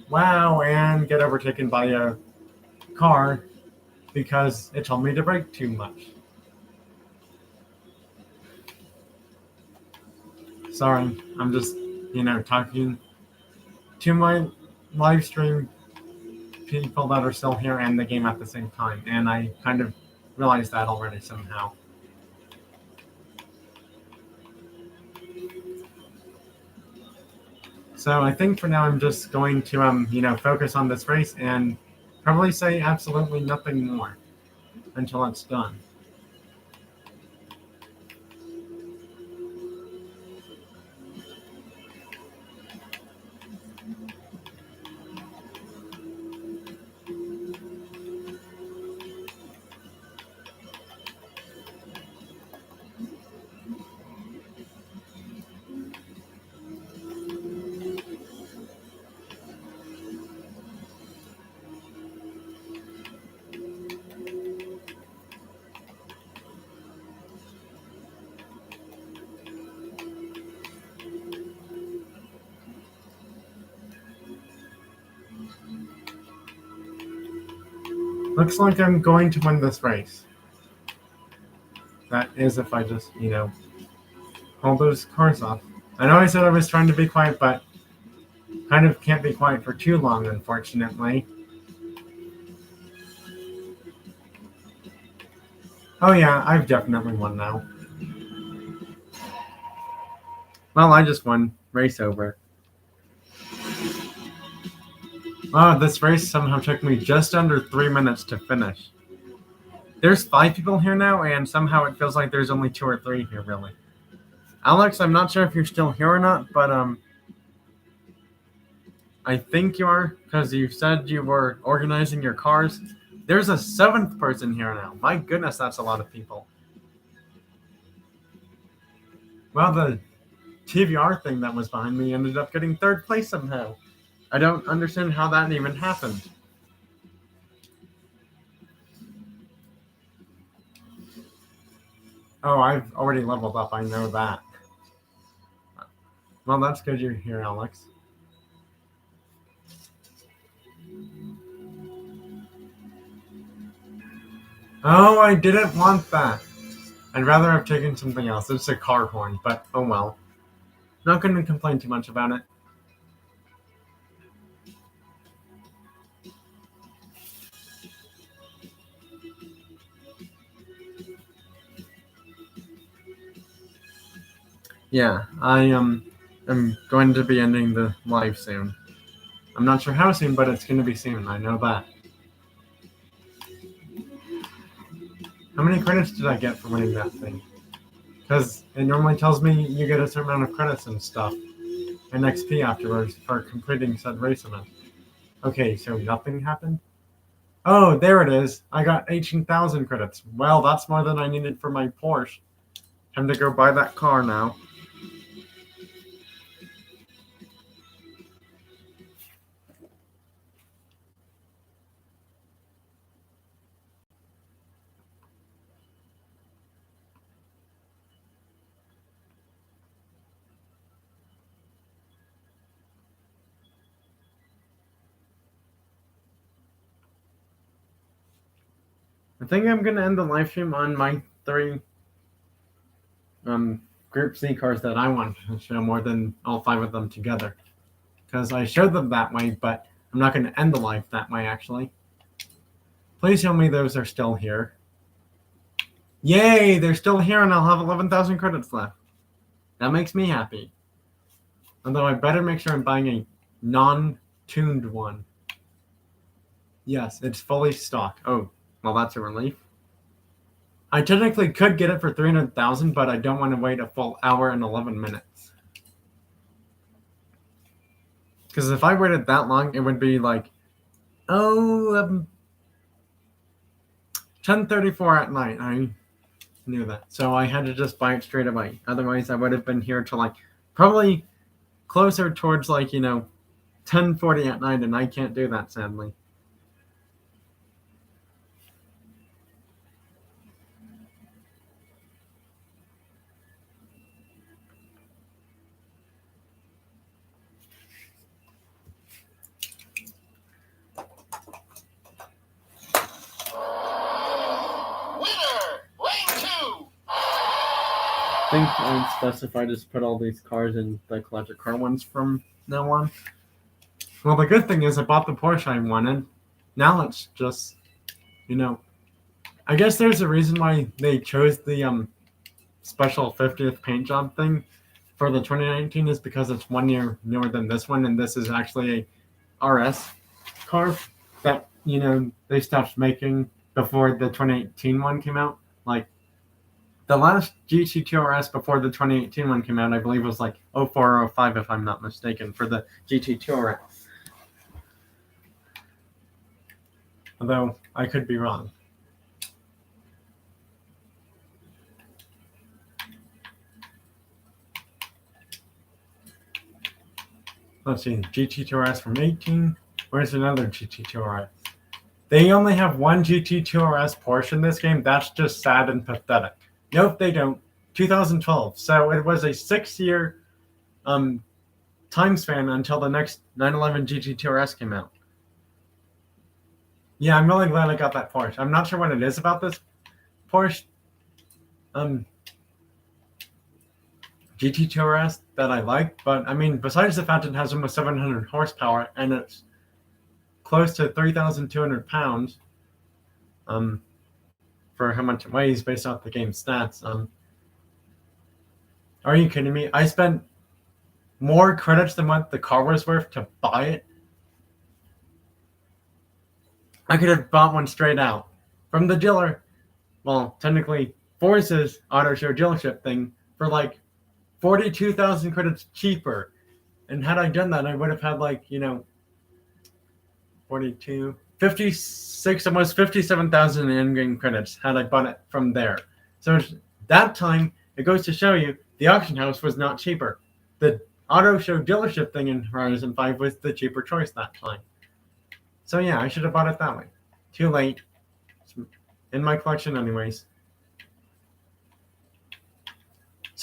Wow, and get overtaken by a car because it told me to brake too much. Sorry, I'm just, talking to my live stream people that are still here and the game at the same time, and I kind of realized that already somehow. So I think for now I'm just going to, focus on this race and probably say absolutely nothing more until it's done. Looks like I'm going to win this race. That is if I just, hold those cars off. I know I said I was trying to be quiet, but kind of can't be quiet for too long, unfortunately. Oh yeah, I've definitely won now. Well, I just won. Race over. Oh, this race somehow took me just under 3 minutes to finish. There's 5 people here now, and somehow it feels like there's only 2 or 3 here, really. Alex, I'm not sure if you're still here or not, but I think you are, because you said you were organizing your cars. There's a 7th person here now. My goodness, that's a lot of people. Well, the TVR thing that was behind me ended up getting 3rd place somehow. I don't understand how that even happened. Oh, I've already leveled up, I know that. Well, that's good you're here, Alex. Oh, I didn't want that. I'd rather have taken something else. It's a car horn, but oh well. Not going to complain too much about it. Yeah, I am going to be ending the live soon. I'm not sure how soon, but it's going to be soon. I know that. How many credits did I get for winning that thing? Because it normally tells me you get a certain amount of credits and stuff, and XP afterwards for completing said race event. Okay, so nothing happened? Oh, there it is. I got 18,000 credits. Well, that's more than I needed for my Porsche. Time to go buy that car now. I think I'm going to end the live stream on my 3 Group C cars that I want to show more than all 5 of them together. Because I showed them that way, but I'm not going to end the live that way, actually. Please tell me those are still here. Yay, they're still here and I'll have 11,000 credits left. That makes me happy. Although I better make sure I'm buying a non-tuned one. Yes, it's fully stocked. Oh, well, that's a relief. I technically could get it for 300,000, but I don't want to wait a full hour and 11 minutes. Because if I waited that long, it would be like, 10:34 at night. I knew that. So I had to just buy it straight away. Otherwise, I would have been here till like probably closer towards like, 10:40 at night, and I can't do that, sadly. I think I'm specified to put all these cars in the collector car ones from now on. Well, the good thing is I bought the Porsche I wanted. Now it's just, I guess there's a reason why they chose the special 50th paint job thing for the 2019 is because it's 1 year newer than this one, and this is actually a RS car that, they stopped making before the 2018 one came out. Like, the last GT2 RS before the 2018 one came out, I believe, was like 04 or 05, if I'm not mistaken, for the GT2 RS. Although, I could be wrong. Let's see, GT2 RS from 18. Where's another GT2 RS? They only have one GT2 RS Porsche in this game. That's just sad and pathetic. Nope, they don't. 2012. So it was a 6-year time span until the next 911 GT2 RS came out. Yeah, I'm really glad I got that Porsche. I'm not sure what it is about this Porsche GT2 RS that I like, but I mean, besides the fact it has almost 700 horsepower and it's close to 3,200 pounds for how much it weighs based off the game's stats. Are you kidding me? I spent more credits than what the car was worth to buy it. I could have bought one straight out from the dealer. Well, technically, Force's auto show dealership thing for like 42,000 credits cheaper. And had I done that, I would have had like, 42, 56, almost 57,000 in-game credits had I bought it from there. So that time, it goes to show you, the auction house was not cheaper. The auto show dealership thing in Horizon 5 was the cheaper choice that time. So yeah, I should have bought it that way. Too late. It's in my collection anyways.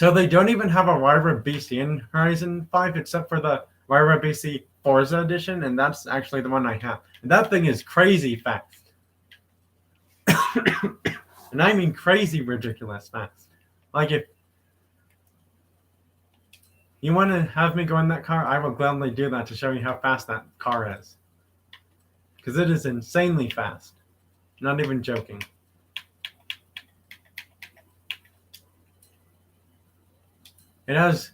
So they don't even have a Rider BC in Horizon 5 except for the Rider BC Forza edition, and that's actually the one I have. And that thing is crazy fast. And I mean crazy ridiculous fast. Like if you want to have me go in that car, I will gladly do that to show you how fast that car is. Because it is insanely fast. Not even joking. It has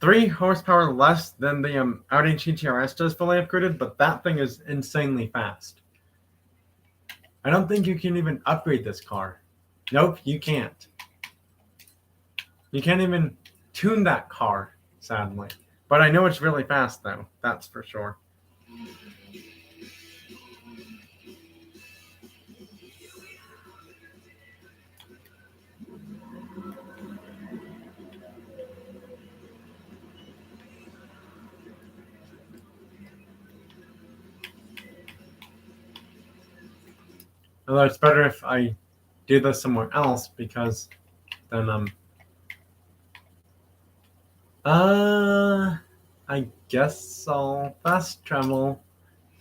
3 horsepower less than the Audi GT-RS does fully upgraded, but that thing is insanely fast. I don't think you can even upgrade this car. Nope, you can't. You can't even tune that car, sadly. But I know it's really fast, though. That's for sure. Although it's better if I do this somewhere else, because then I guess I'll fast travel.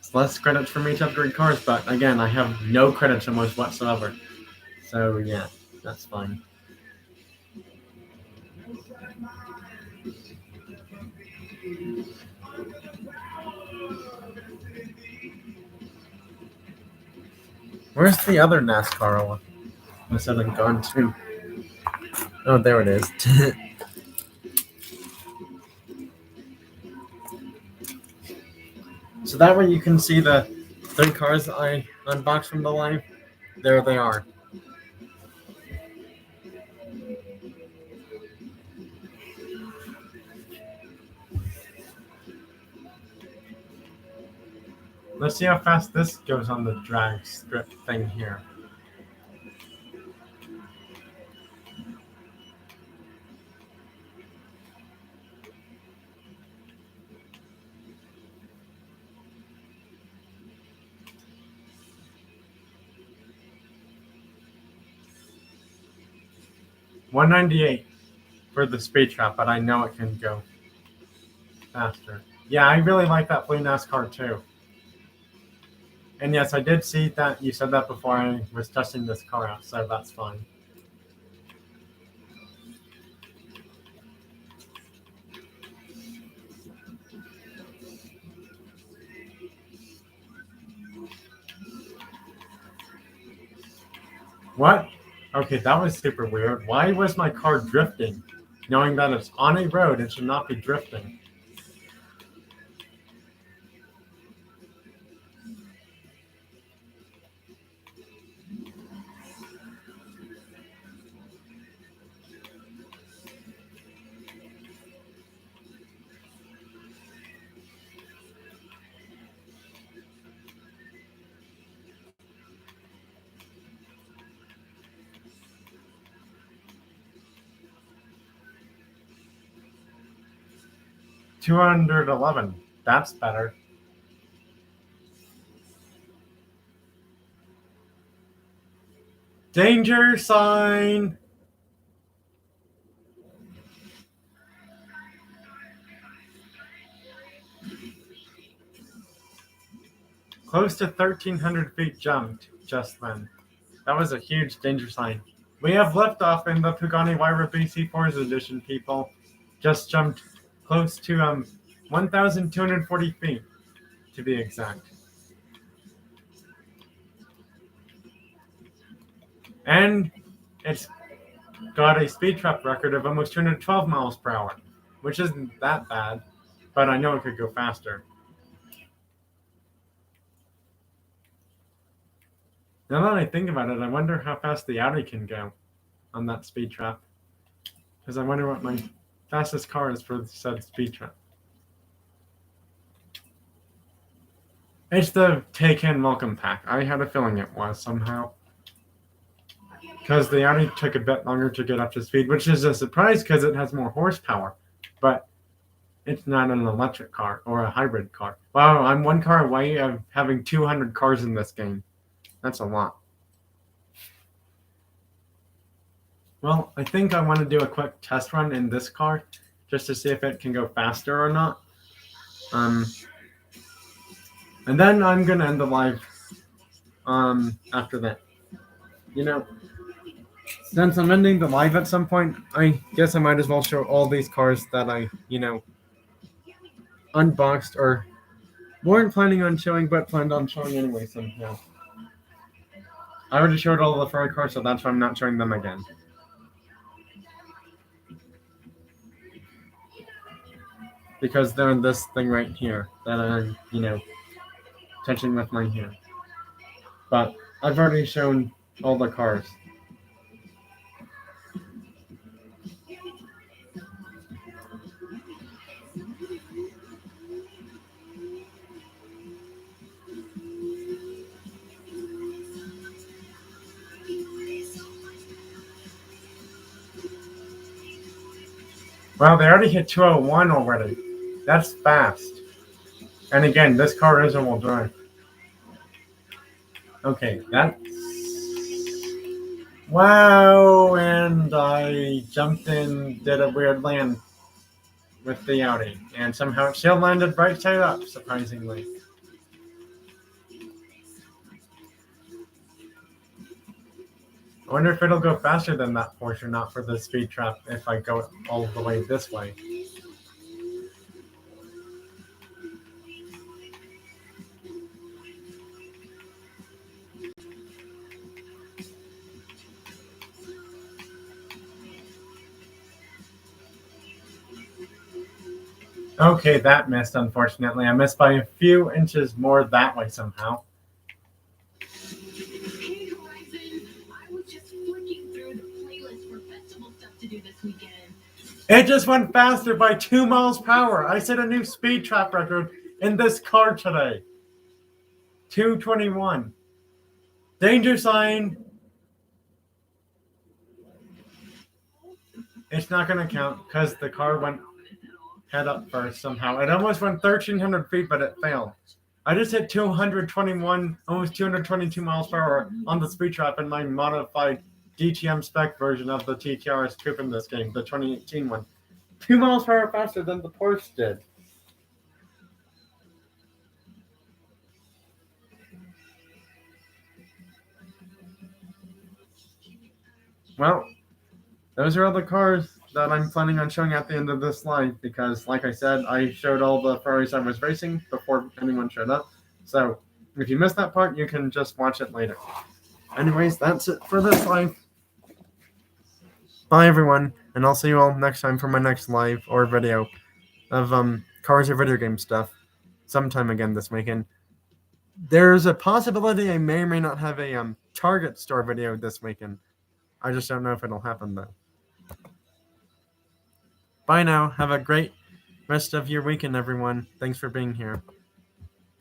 It's less credits for me to upgrade cars, but again, I have no credits almost whatsoever. So yeah, that's fine. Where's the other NASCAR one? I said I'm gone too. Oh, there it is. So that way you can see the 3 cars I unboxed from the live. There they are. Let's see how fast this goes on the drag strip thing here. $198 for the speed trap, but I know it can go faster. Yeah, I really like that blue NASCAR too. And yes, I did see that you said that before I was testing this car out, so that's fine. What? Okay, that was super weird. Why was my car drifting? Knowing that it's on a road, it should not be drifting. $211. That's better. Danger sign! Close to 1,300 feet jumped just then. That was a huge danger sign. We have liftoff in the Pagani Huayra BC Forza Edition, people. Just jumped close to 1,240 feet, to be exact. And it's got a speed trap record of almost 212 miles per hour, which isn't that bad, but I know it could go faster. Now that I think about it, I wonder how fast the Audi can go on that speed trap. Because I wonder what my fastest car is for said speed trap. It's the Take In Welcome Pack. I had a feeling it was somehow. Because the Audi took a bit longer to get up to speed, which is a surprise because it has more horsepower. But it's not an electric car or a hybrid car. Wow, I'm 1 car away of having 200 cars in this game. That's a lot. Well, I think I want to do a quick test run in this car just to see if it can go faster or not. And then I'm going to end the live after that. You know, since I'm ending the live at some point, I guess I might as well show all these cars that I, unboxed or weren't planning on showing, but planned on showing anyway somehow. I already showed all the Ferrari cars, so that's why I'm not showing them again. Because they're in this thing right here that I'm, touching with my hand. But I've already shown all the cars. Wow, they already hit 201 already. That's fast. And again, this car is all-wheel drive. Okay, that's... Wow, and I jumped in, did a weird land with the Audi. And somehow it still landed right side up, surprisingly. I wonder if it'll go faster than that Porsche or not for the speed trap if I go all the way this way. Okay, that missed, unfortunately. I missed by a few inches more that way somehow. Hey, Horizon. I was just flicking through the playlist for festival stuff to do this weekend. It just went faster by 2 miles per hour. I set a new speed trap record in this car today. 221. Danger sign. It's not going to count because the car went head up first somehow. It almost went 1,300 feet, but it failed. I just hit 221, almost 222 miles per hour on the speed trap in my modified DTM spec version of the TTRS coupe in this game, the 2018 one. 2 miles per hour faster than the Porsche did. Well, those are all the cars that I'm planning on showing at the end of this live because, like I said, I showed all the Ferraris I was racing before anyone showed up. So if you missed that part, you can just watch it later. Anyways, that's it for this live. Bye, everyone, and I'll see you all next time for my next live or video of cars or video game stuff sometime again this weekend. There's a possibility I may or may not have a Target store video this weekend. I just don't know if it'll happen, though. Bye now. Have a great rest of your weekend, everyone. Thanks for being here.